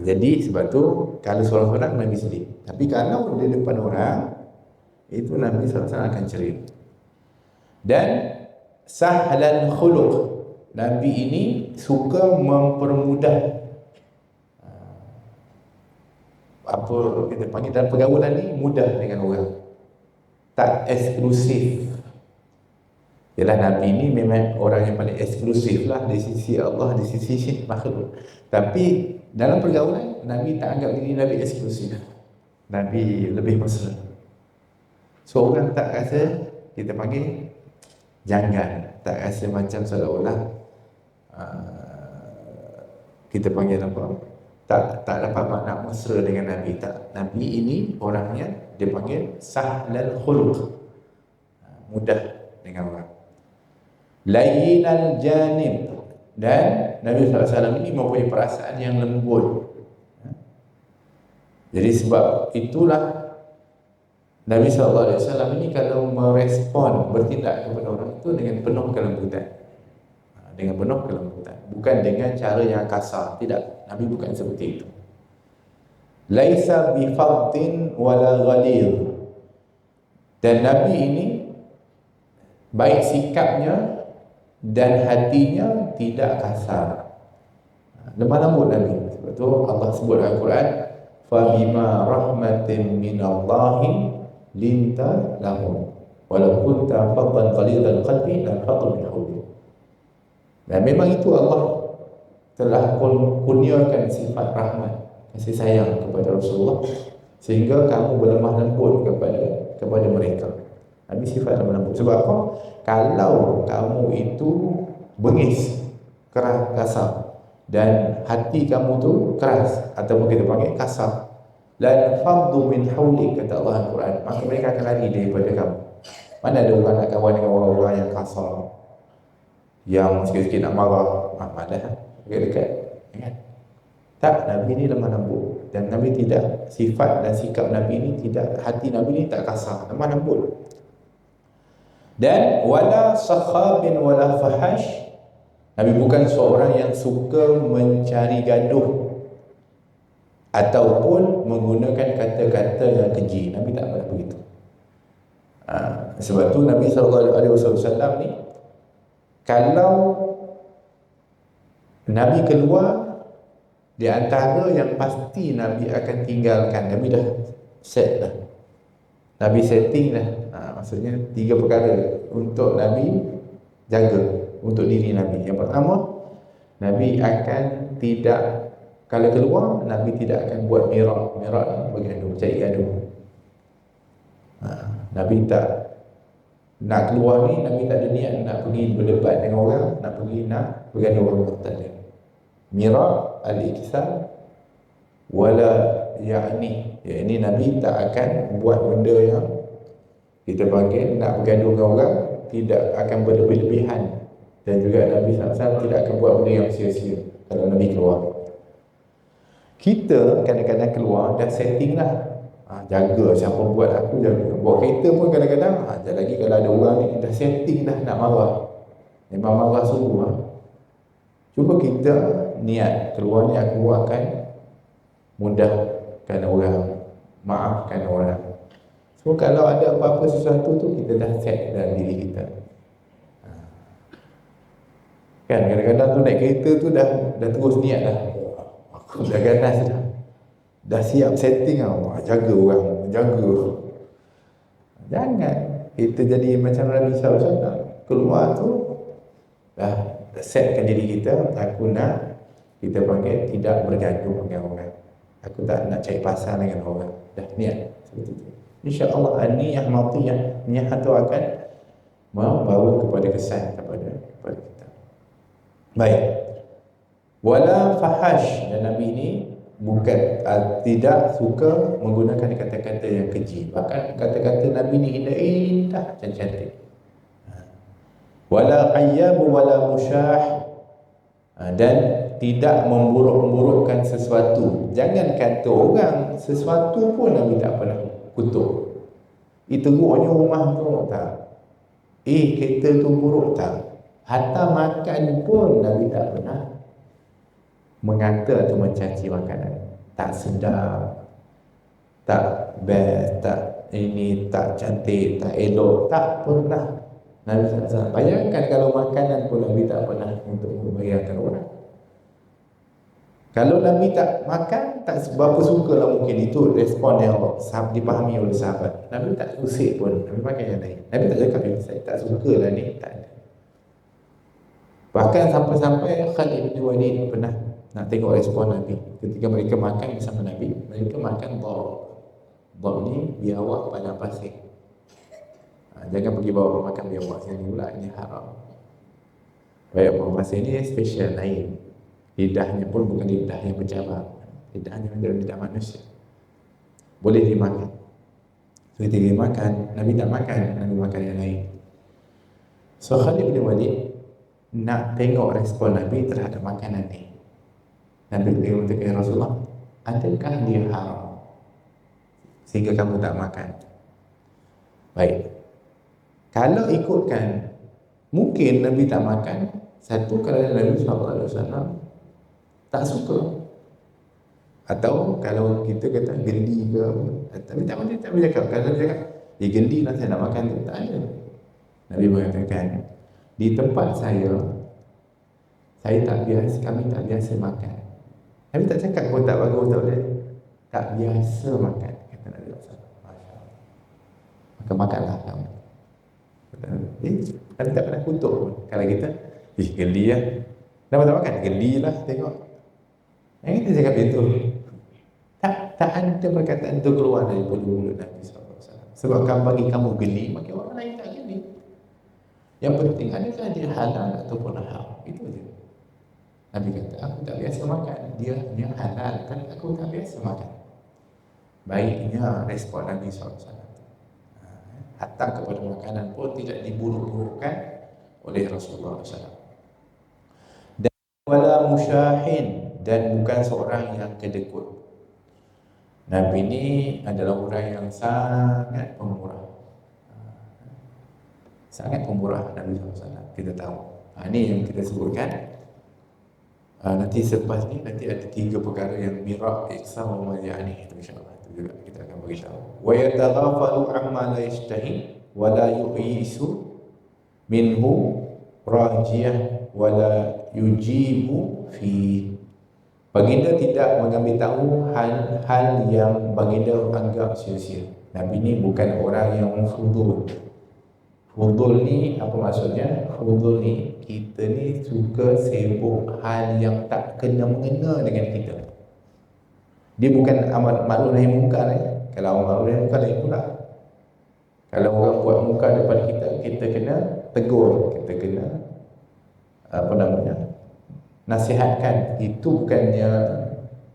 Jadi sebab tu kalau seorang-seorang Nabi sedih. Tapi kalau di depan orang, itu Nabi SAW akan ceria. Dan sahlan khuluq, Nabi ini suka mempermudah apa kita panggil dalam pergaulan ni, mudah dengan orang, tak eksklusif. Yalah, Nabi ni memang orang yang paling eksklusif lah di sisi Allah, di sisi makhluk. Tapi dalam pergaulan, Nabi tak anggap diri Nabi eksklusif. Nabi lebih mesra. So orang tak rasa, kita panggil janggal, tak rasa macam seolah-olah kita panggil apa, tak dapat makna mesra dengan Nabi. Tak, Nabi ini orangnya dia panggil sahlal khuluq, mudah dengan orang. Layyinal janib, dan Nabi SAW ini mempunyai perasaan yang lembut. Jadi sebab itulah Nabi SAW ini kalau merespon, bertindak kepada orang itu dengan penuh kelembutan. Dengan penuh kelembutan, bukan dengan cara yang kasar. Tidak, Nabi bukan seperti itu. Laisa bifadhin wala ghalidh. Dan Nabi ini baik sikapnya dan hatinya tidak kasar, lemah lembut Nabi. Sebab tu Allah sebut dalam Al-Quran, fabima rahmatin minallahi linta lahum walau kunta faddan ghalidhal qalbi lan faddu min hawlik. Dan memang itu Allah telah kurniakan sifat rahmat, kasih sayang kepada Rasulullah, sehingga kamu berlemah lembut kepada mereka. Nabi sifat lemah lembut. Sebab apa? Kalau kamu itu bengis, keras, kasar, dan hati kamu tu keras, ataupun kita panggil kasar, lan faddu min hawlik, kata Allah Al-Quran, maka mereka akan lari daripada kamu. Mana ada orang nak kawan dengan orang-orang yang kasar, yang sikit-sikit nak marah, malah dekat-dekat, kan? Tak, Nabi ni lemah lembut. Dan Nabi tidak, sifat dan sikap Nabi ni tidak, hati Nabi ni tak kasar, lemah lembut. Dan wala sakhabin wala fahash, Nabi bukan seorang yang suka mencari gaduh ataupun menggunakan kata-kata yang keji. Nabi tak pernah begitu. Sebab tu Nabi SAW ni, kalau Nabi keluar, di antara yang pasti Nabi akan tinggalkan, Nabi dah set dah, Nabi setting dah. Maksudnya 3 perkara untuk Nabi jaga untuk diri Nabi. Yang pertama, Nabi akan tidak, kalau keluar, Nabi tidak akan buat mirak bergaduh, cari gaduh. Nabi tak nak keluar ni, Nabi tak ada niat nak pergi berdebat dengan orang, nak pergi nak bergaduh orang, tak ada. Mirak al-iktisar wala ya'ni, ini Nabi tak akan buat benda yang kita panggil nak bergaduh dengan orang, tidak akan berlebih-lebihan. Dan juga Nabi SAW tidak akan buat benda yang sia-sia kalau Nabi keluar. Kita kadang-kadang keluar dah setting lah, jaga siapa buat, aku jaga. Bawa kereta pun kadang-kadang, lagi kalau ada orang ni dah setting dah nak marah, memang marah sungguh. Cuba kita niat keluar ni, aku akan mudahkan orang, maafkan orang. So kalau ada apa-apa sesuatu tu, kita dah set dalam diri kita. Kan kadang-kadang tu naik kereta tu dah terus niat dah, aku dah ganas dah siap setting lah, jaga orang, jaga. Jangan kita jadi macam Nabi SAW. Keluar tu dah setkan diri kita, aku nak, kita panggil, tidak bergaduh dengan orang, aku tak nak cari pasal dengan orang, dah niat seperti itu. InsyaAllah niyah matiyah, niyah itu akan membawa kepada kesan kepada kita. Baik. Wala fahash, dan Nabi ini bukan tidak suka menggunakan kata-kata yang keji. Bahkan kata-kata Nabi ini indah-indah, cantik. Wala ayyab wala musyah, dan tidak memburuk-burukkan sesuatu. Jangan kata orang, sesuatu pun Nabi tak pernah kutuk. Teruknya rumah tu tak, kereta tu buruk tak, hatta makan pun Nabi tak pernah mengata atau mencaci makanan. Tak sedap, tak best, tak ini, tak cantik, tak elok, tak pernah Nabi SAW. Bayangkan kalau makanan pun Nabi tak pernah untuk membayangkan orang. Kalau Nabi tak makan, tak seberapa suka lah mungkin. Itu respon yang dipahami oleh sahabat. Nabi tak usik pun, Nabi makan yang lain. Nabi tak cakap, saya tak suka lah ni, tak ada. Bahkan sampai-sampai Khalid bin Walid pernah nak tengok respon Nabi. Ketika mereka makan bersama Nabi, mereka makan bab ni biawak padang pasir. Jangan pergi bawa makan biawak sini pula, ini haram. Baik, padang pasir ni special lain. Lidahnya pun bukan lidah yang bercabar, lidahnya adalah lidah manusia, boleh dimakan. So ketika dia makan, Nabi tak makan, Nabi makan yang lain. So Khalid bin Walid nak tengok respon Nabi terhadap makanan ni. Nabi berkata, ya Rasulullah, adakah dia haram sehingga kamu tak makan? Baik, kalau ikutkan, mungkin Nabi tak makan satu kerana Nabi SAW tak suka, atau kalau kita kata geli ke apa, tapi tak boleh cakap. Kalau dia cakap geli lah saya nak makan tu, tak ada. Nabi mengatakan, di tempat saya tak biasa, kami tak biasa makan. Nabi tak cakap pun tak bagus, tak boleh, tak biasa makan, kata Nabi SAW. Maka makanlah kamu. Nabi tak pernah kutuk pun. Kalau kita geli lah, kenapa tak makan? Geli lah, tengok. Kita cakap itu, tak ada perkataan itu keluar dari mulut Nabi SAW. Sebab bagi kamu geli, maka orang lain tak geli. Yang penting adakah dia halal ataupun haram, itu saja. Nabi kata, aku tak biasa makan, dia halal kan, aku tak biasa makan. Baiknya respon Nabi SAW. Hatta kepada makanan pun tidak diburuk-burukkan oleh Rasulullah SAW. Dan wala musyahin, dan bukan seorang yang kedekut. Nabi ini adalah orang yang sangat pemurah. Sangat pemurah Nabi SAW. Kita tahu. Ini yang kita sebutkan. Nanti selepas ni, nanti ada 3 perkara yang mirab, ihsan wa majani. Itu insyaAllah. Itu juga kita akan beritahu. Wa yataghafalu amma la yashtahi wa la yu'isu minhu rajiyah wa la yujibu fi. Baginda tidak mengambil tahu hal-hal yang baginda anggap sia-sia. Nabi ni bukan orang yang fudul. Fudul ni apa maksudnya? Fudul ni, kita ni suka sibuk hal yang tak kena-mengena dengan kita. Dia bukan amar ma'ruf nahi munkar. Kalau amar ma'ruf nahi munkar lain pula. Kalau orang buat munkar depan kita, kita kena tegur, kita kena nasihatkan. Itu bukannya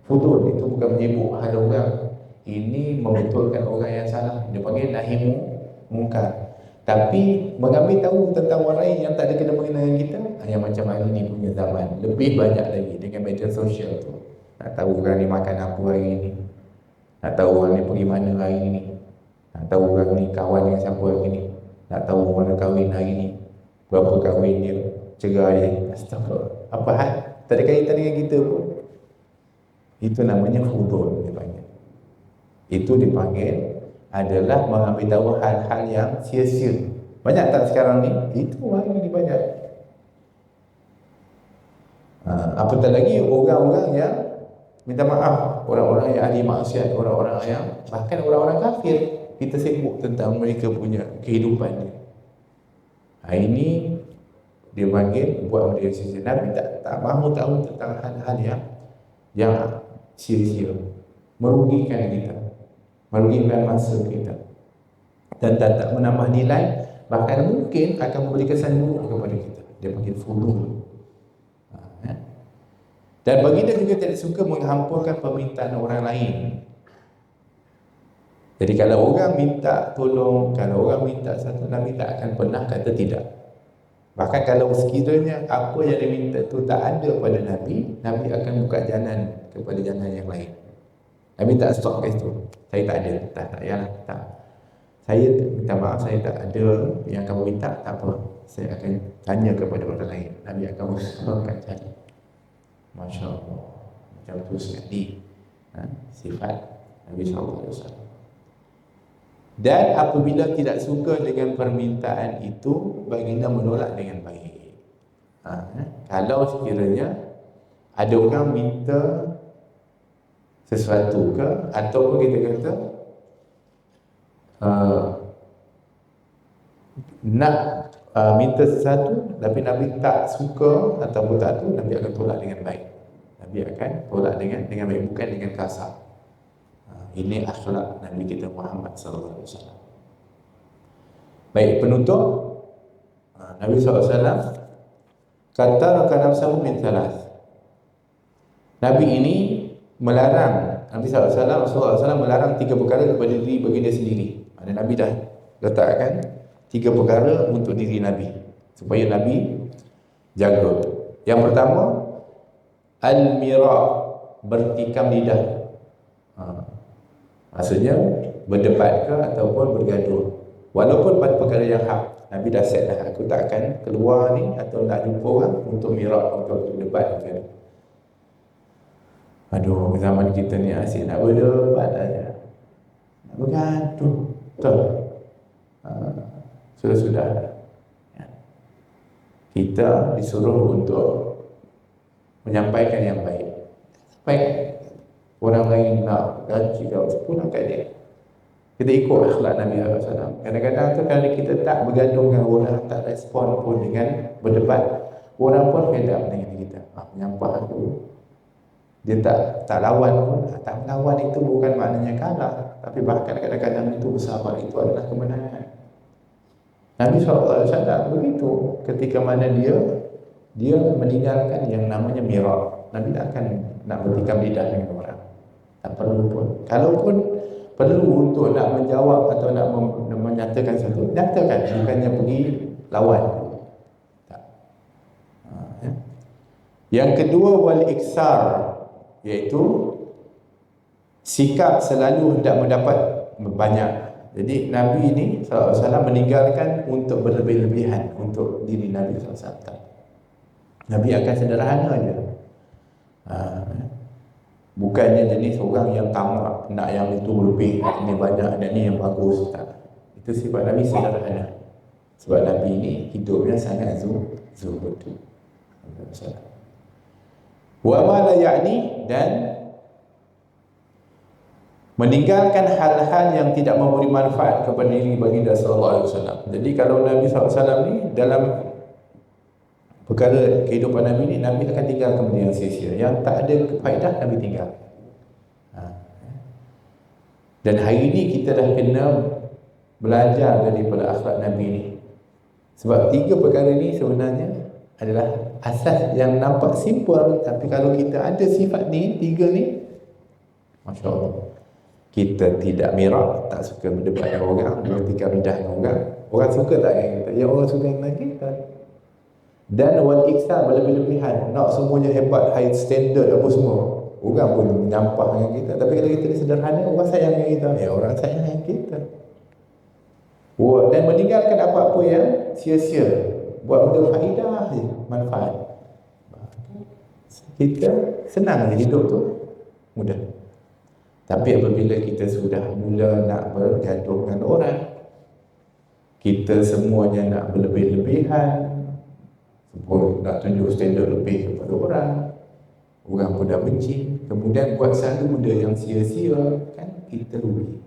fudul, itu bukan menyibuk hal orang. Ini membetulkan orang yang salah. Dia panggil nahi munkar. Tapi mengambil tahu tentang orang lain yang tak ada kena-mengena dengan kita, yang macam hari ni punya zaman, lebih banyak lagi dengan media sosial tu. Nak tahu orang ni makan apa hari ni, nak tahu orang ni pergi mana hari ni, nak tahu orang ni kawan dengan siapa hari ni, nak tahu mana kahwin hari ni, berapa kahwin dia, cerai, astagfirullah. Apa hal? Tak ada kaitan dengan kita pun. Itu namanya fudul dipanggil. Itu dipanggil adalah mengambil tahu hal-hal yang sia-sia. Banyak tak sekarang ni? Itu hari ni banyak. Apatah lagi orang-orang yang minta maaf, orang-orang yang ahli maksiat, orang-orang yang bahkan orang-orang kafir, kita sibuk tentang mereka punya kehidupan ni. Hari ni dia panggil buat benda yang sia-sia. Nabi tak mahu tahu tentang hal-hal yang sia-sia, merugikan kita, merugikan masa kita. dan tak menambah nilai, bahkan mungkin akan memberi kesan buruk kepada kita. Dia panggil fudul. Dan baginda juga tidak suka menghampunkan permintaan orang lain. Jadi kalau orang minta tolong, kalau orang minta satu, Nabi tak akan pernah kata tidak. Bahkan kalau sekiranya apa yang diminta itu tak ada pada Nabi, Nabi akan buka jalan kepada jalan yang lain. Nabi tak stop kat situ. Saya tak ada, tak payah, tak. Saya minta maaf, saya tak ada yang kamu minta, tak apa. Saya akan tanya kepada orang lain. Nabi akan usahakan cari. Masya Allah. Macam tu sekali sifat Nabi SAW. Dan apabila tidak suka dengan permintaan itu, baginda menolak dengan baik. Kalau sekiranya ada orang minta sesuatu ke, ataupun kita kata nak minta sesuatu tapi Nabi tak suka ataupun tak tu, Nabi akan tolak dengan baik. Nabi akan tolak dengan baik, bukan dengan kasar. Ini akhlak Nabi kita Muhammad sallallahu alaihi wasallam. Baik, penutup, Nabi SAW kata nafsahu min thalath. Nabi ini melarang, Rasulullah SAW melarang 3 perkara kepada diri baginda sendiri. Nabi dah letakkan 3 perkara untuk diri Nabi supaya Nabi jaga. Yang pertama, al-mira, bertikam lidah. Maksudnya berdebat ke ataupun bergaduh, walaupun pada perkara yang hak. Nabi dah set dah, aku tak akan keluar ni atau nak jumpa orang untuk mirak, untuk debat ke. Aduh, zaman kita ni asyik nak berdebat aja, nak bergaduh. Betul. Sudah-sudah kita disuruh untuk menyampaikan yang baik. Baik. Orang lain nak gaji kau sepuluh kat dia, kita ikut akhlak Nabi SAW. Kadang-kadang tu kalau kita tak bergaduh dengan orang, tak respon pun dengan berdebat, orang pun fed up dengan kita. Menyampah aku, dia tak lawan pun. Tak melawan itu bukan maknanya kalah, tapi bahkan kadang-kadang itu bersahabat itu adalah kemenangan. Nabi SAW begitu. Ketika mana dia meninggalkan yang namanya mirak, Nabi tak akan nak bertikam lidah dengan orang. Tak perlu pun. Kalaupun perlu untuk nak menjawab atau nak menyatakan sesuatu, nyatakan, bukannya pergi lawan. Tak. Yang kedua, wal iksar, iaitu sikap selalu hendak mendapat banyak. Jadi Nabi ini SAW meninggalkan untuk berlebih-lebihan untuk diri Nabi SAW. Nabi akan sederhana je. Bukannya jenis orang yang tamak, nak yang itu lebih, ini banyak, dan ini yang bagus. Tak. Itu sifat Nabi sederhana. Sebab Nabi ini hidupnya sangat zuhud. Wa ma la ya'ni, dan meninggalkan hal-hal yang tidak memberi manfaat kepada diri baginda sallallahu alaihi wasallam. Jadi kalau Nabi sallallahu alaihi wasallam ni dalam perkara kehidupan Nabi ni, Nabi akan tinggalkan benda yang sia-sia, yang tak ada faedah, Nabi tinggal. Dan hari ni kita dah kena belajar daripada akhlak Nabi ni. Sebab 3 perkara ni sebenarnya adalah asas yang nampak simple, tapi kalau kita ada sifat ni, 3 ni, Masya Allah, kita tidak mirak, tak suka berdebat dengan orang, bertikam lidah dengan orang. Orang suka tak dengan kita? Ya, orang suka dengan kita. Dan wal iksan, berlebih-lebihan, nak semuanya hebat, high standard apa semua. Orang pun menyampah dengan kita. Tapi kalau kita sederhana, orang sayang dengan kita. Ya, orang sayang dengan kita. Dan meninggalkan apa-apa yang sia-sia. Buat benda faedah je, manfaat. Kita senang je hidup tu, mudah. Tapi apabila kita sudah mula nak bergaduh dengan orang, kita semuanya nak berlebih-lebihan, semua nak tunjuk standard lebih kepada orang, orang pun dah benci, kemudian buat selalu benda yang sia-sia, kan kita rugi.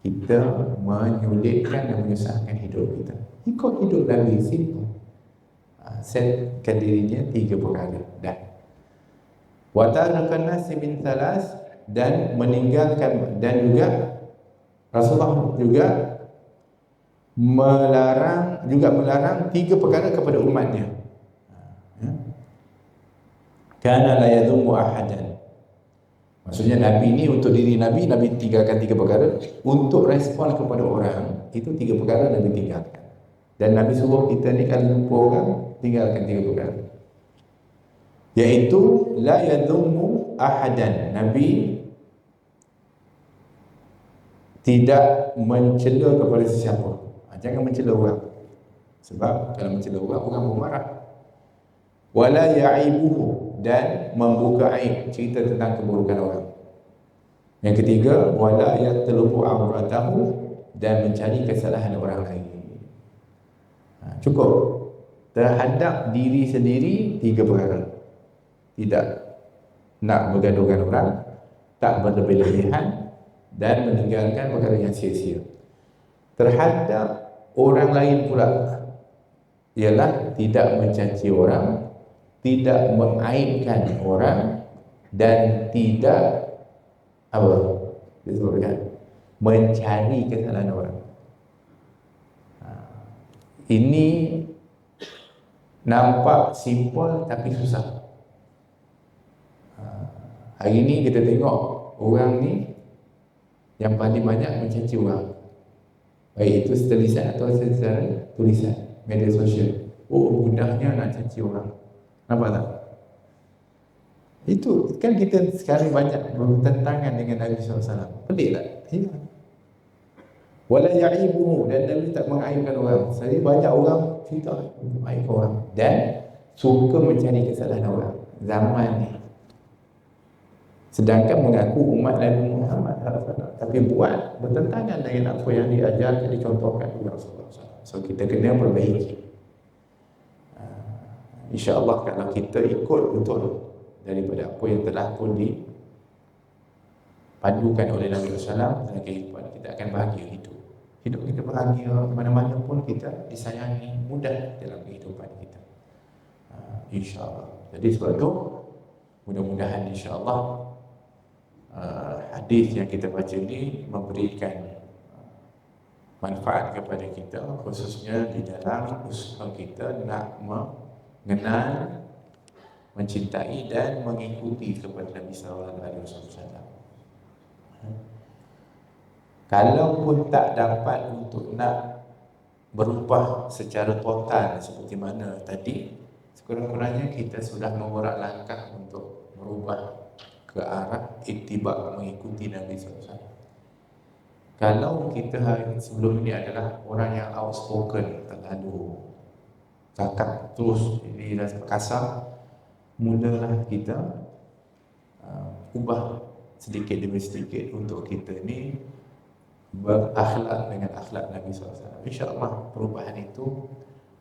Kita menyulitkan dan menyusahkan hidup kita. Ikut hidup Nabi, simple. Setkan dirinya 3 perkara. Dah. Wa taraka nasi min thalas, dan meninggalkan, dan juga Rasulullah juga melarang tiga perkara kepada umatnya. Ya. Kana la yadhummu ahadan. Maksudnya Nabi ni untuk diri Nabi tinggalkan tiga perkara. Untuk respon kepada orang, itu tiga perkara Nabi tinggalkan. Dan Nabi suruh kita ni kalau jumpa orang, tinggalkan tiga perkara. Iaitu la yadhummu ahadan. Nabi tidak mencela kepada sesiapa. Jangan mencela orang. Sebab kalau mencela orang, orang marah. Wala ya'ibuhu, dan membuka aib, cerita tentang keburukan orang. Yang ketiga, wala yatlubu auratahu, dan mencari kesalahan orang lain. Cukup. Terhadap diri sendiri, tiga perkara. Tidak nak bergaduhkan orang, tak berlebih-lebihan, dan meninggalkan perkara yang sia-sia. Terhadap orang lain pula, ialah tidak mencaci orang, tidak mengaibkan orang, dan tidak apa disebutkan mencari kesalahan orang. Ini nampak simple tapi susah. Hari ini kita tengok orang ni yang paling banyak mencaci orang, baik itu secara lisan atau secara tulisan, media sosial. Oh, mudahnya nak caci orang. Nampak tak? Itu kan kita sekarang banyak bertentangan dengan Nabi SAW. Pelik tak? Ya. Wala ya'ibuhu, dan Nabi tak mengaibkan orang. Jadi banyak orang cerita mengaib orang dan suka mencari kesalahan orang zaman ni. Sedangkan mengaku umat Nabi Muhammad SAW, tapi buat bertentangan dengan apa yang diajarkan, dicontohkan oleh Rasulullah SAW. So kita kena perbaiki. InsyaAllah kalau kita ikut betul daripada apa yang telah pun dipadukan oleh Nabi SAW dalam kehidupan, kita akan bahagia hidup. Hidup kita bahagia, mana-mana pun kita disayangi, mudah dalam kehidupan kita. InsyaAllah. Jadi sebab itu, mudah-mudahan insyaAllah hadis yang kita baca ini memberikan manfaat kepada kita, khususnya di dalam usaha kita nak mengenal, mencintai dan mengikuti kepada Nabi sallallahu alaihi wasallam. Kalau pun tak dapat untuk nak berubah secara total seperti mana tadi, sekurang-kurangnya kita sudah mengorak langkah untuk merubah ke arah ittiba, mengikuti Nabi sallallahu alaihi wasallam. Kalau kita sebelum ini adalah orang yang outspoken, terlalu cakap terus, jadi rasa kasar, mulalah kita ubah sedikit demi sedikit untuk kita ni berakhlak dengan akhlak Nabi SAW. InsyaAllah perubahan itu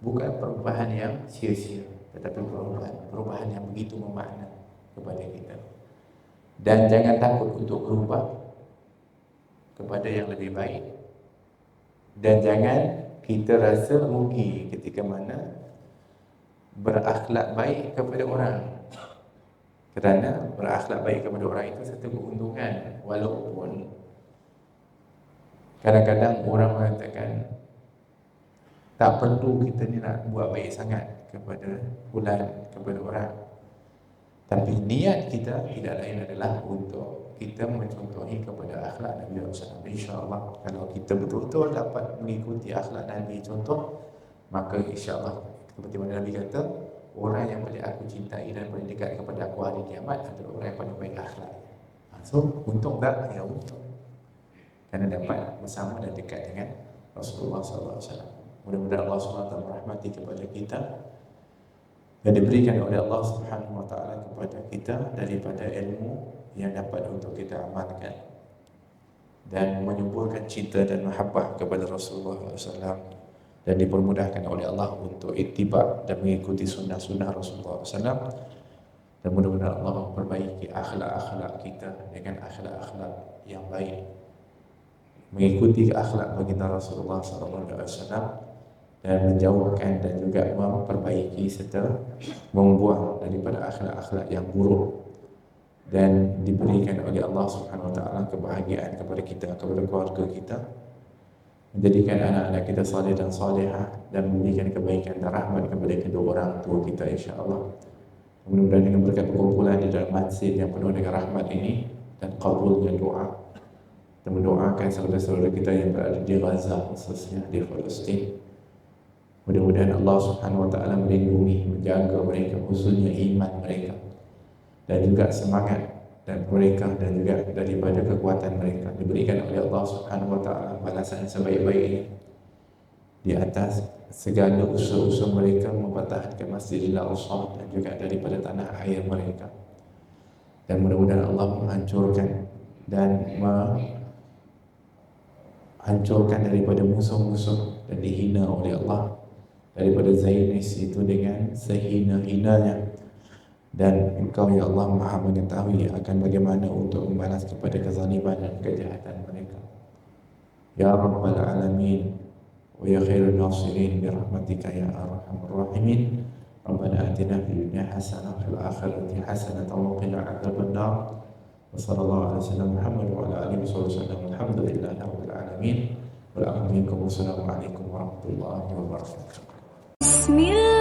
bukan perubahan yang sia-sia, tetapi perubahan yang begitu bermakna kepada kita. Dan jangan takut untuk berubah kepada yang lebih baik, dan jangan kita rasa rugi ketika mana berakhlak baik kepada orang, kerana berakhlak baik kepada orang itu satu keuntungan. Walaupun kadang-kadang orang mengatakan tak perlu kita ni nak buat baik sangat kepada fulan, kepada orang, tapi niat kita tidak lain adalah untuk kita mencontohi kepada akhlak Nabi SAW. InsyaAllah kalau kita betul-betul dapat mengikuti akhlak Nabi contoh, maka insyaAllah seperti mana Nabi kata, orang yang paling aku cintai dan paling dekat kepada aku hari kiamat adalah orang yang paling baik akhlak. So untung tak? Ya untung, kerana dapat bersama dan dekat dengan Rasulullah SAW. Mudah-mudahan Allah SWT merahmati kepada kita dan diberikan oleh Allah Subhanahu Wa Taala kepada kita daripada ilmu yang dapat untuk kita amalkan dan menyuburkan cinta dan mahabbah kepada Rasulullah SAW, dan dipermudahkan oleh Allah untuk ittiba dan mengikuti sunnah-sunnah Rasulullah SAW. Dan mudah-mudahan Allah memperbaiki akhlak-akhlak kita dengan akhlak-akhlak yang baik, mengikuti akhlak baginda Rasulullah SAW, dan menjauhkan dan juga memperbaiki serta membuang daripada akhlak-akhlak yang buruk, dan diberikan oleh Allah Subhanahu Wa Taala kebahagiaan kepada kita, kepada keluarga kita, menjadikan anak-anak kita saleh dan salihah, dan memberikan kebaikan dan rahmat kepada kedua orang tua kita insya-Allah. Mudah-mudahan dengan berkat perkumpulan di dalam masjid yang penuh dengan rahmat ini dan kabulnya doa, kita mendoakan saudara-saudara kita yang berada di Gaza, khususnya di Palestin. Mudah-mudahan Allah Subhanahu wa taala melindungi, menjaga mereka, khususnya iman mereka, dan juga semangat dan mereka, dan juga daripada kekuatan mereka diberikan oleh Allah Subhanahu wa taala balasan sebaik-baiknya di atas segala usaha-usaha mereka mempertahankan Masjidil Aqsa dan juga daripada tanah air mereka. Dan mudah-mudahan Allah menghancurkan dan menghancurkan daripada musuh-musuh dan dihina oleh Allah daripada Zionis itu dengan sehina-hinanya. Dan Engkau ya Allah Maha mengetahui akan bagaimana untuk membalas kepada kezaliman dan kejahatan mereka. Ya Rabbal Alamin wa ya khairun nasirin birahmatika ya arhamar rahimin. Rabbana atina fid dunya hasanah wa fil akhirati hasanah wa qina adzaban nar. Wa sallallahu ala sayyidina Muhammad wa ala alihi wasallam. Alhamdulillahi rabbil alamin. Wa assalamualaikum warahmatullahi wabarakatuh. Bismillah.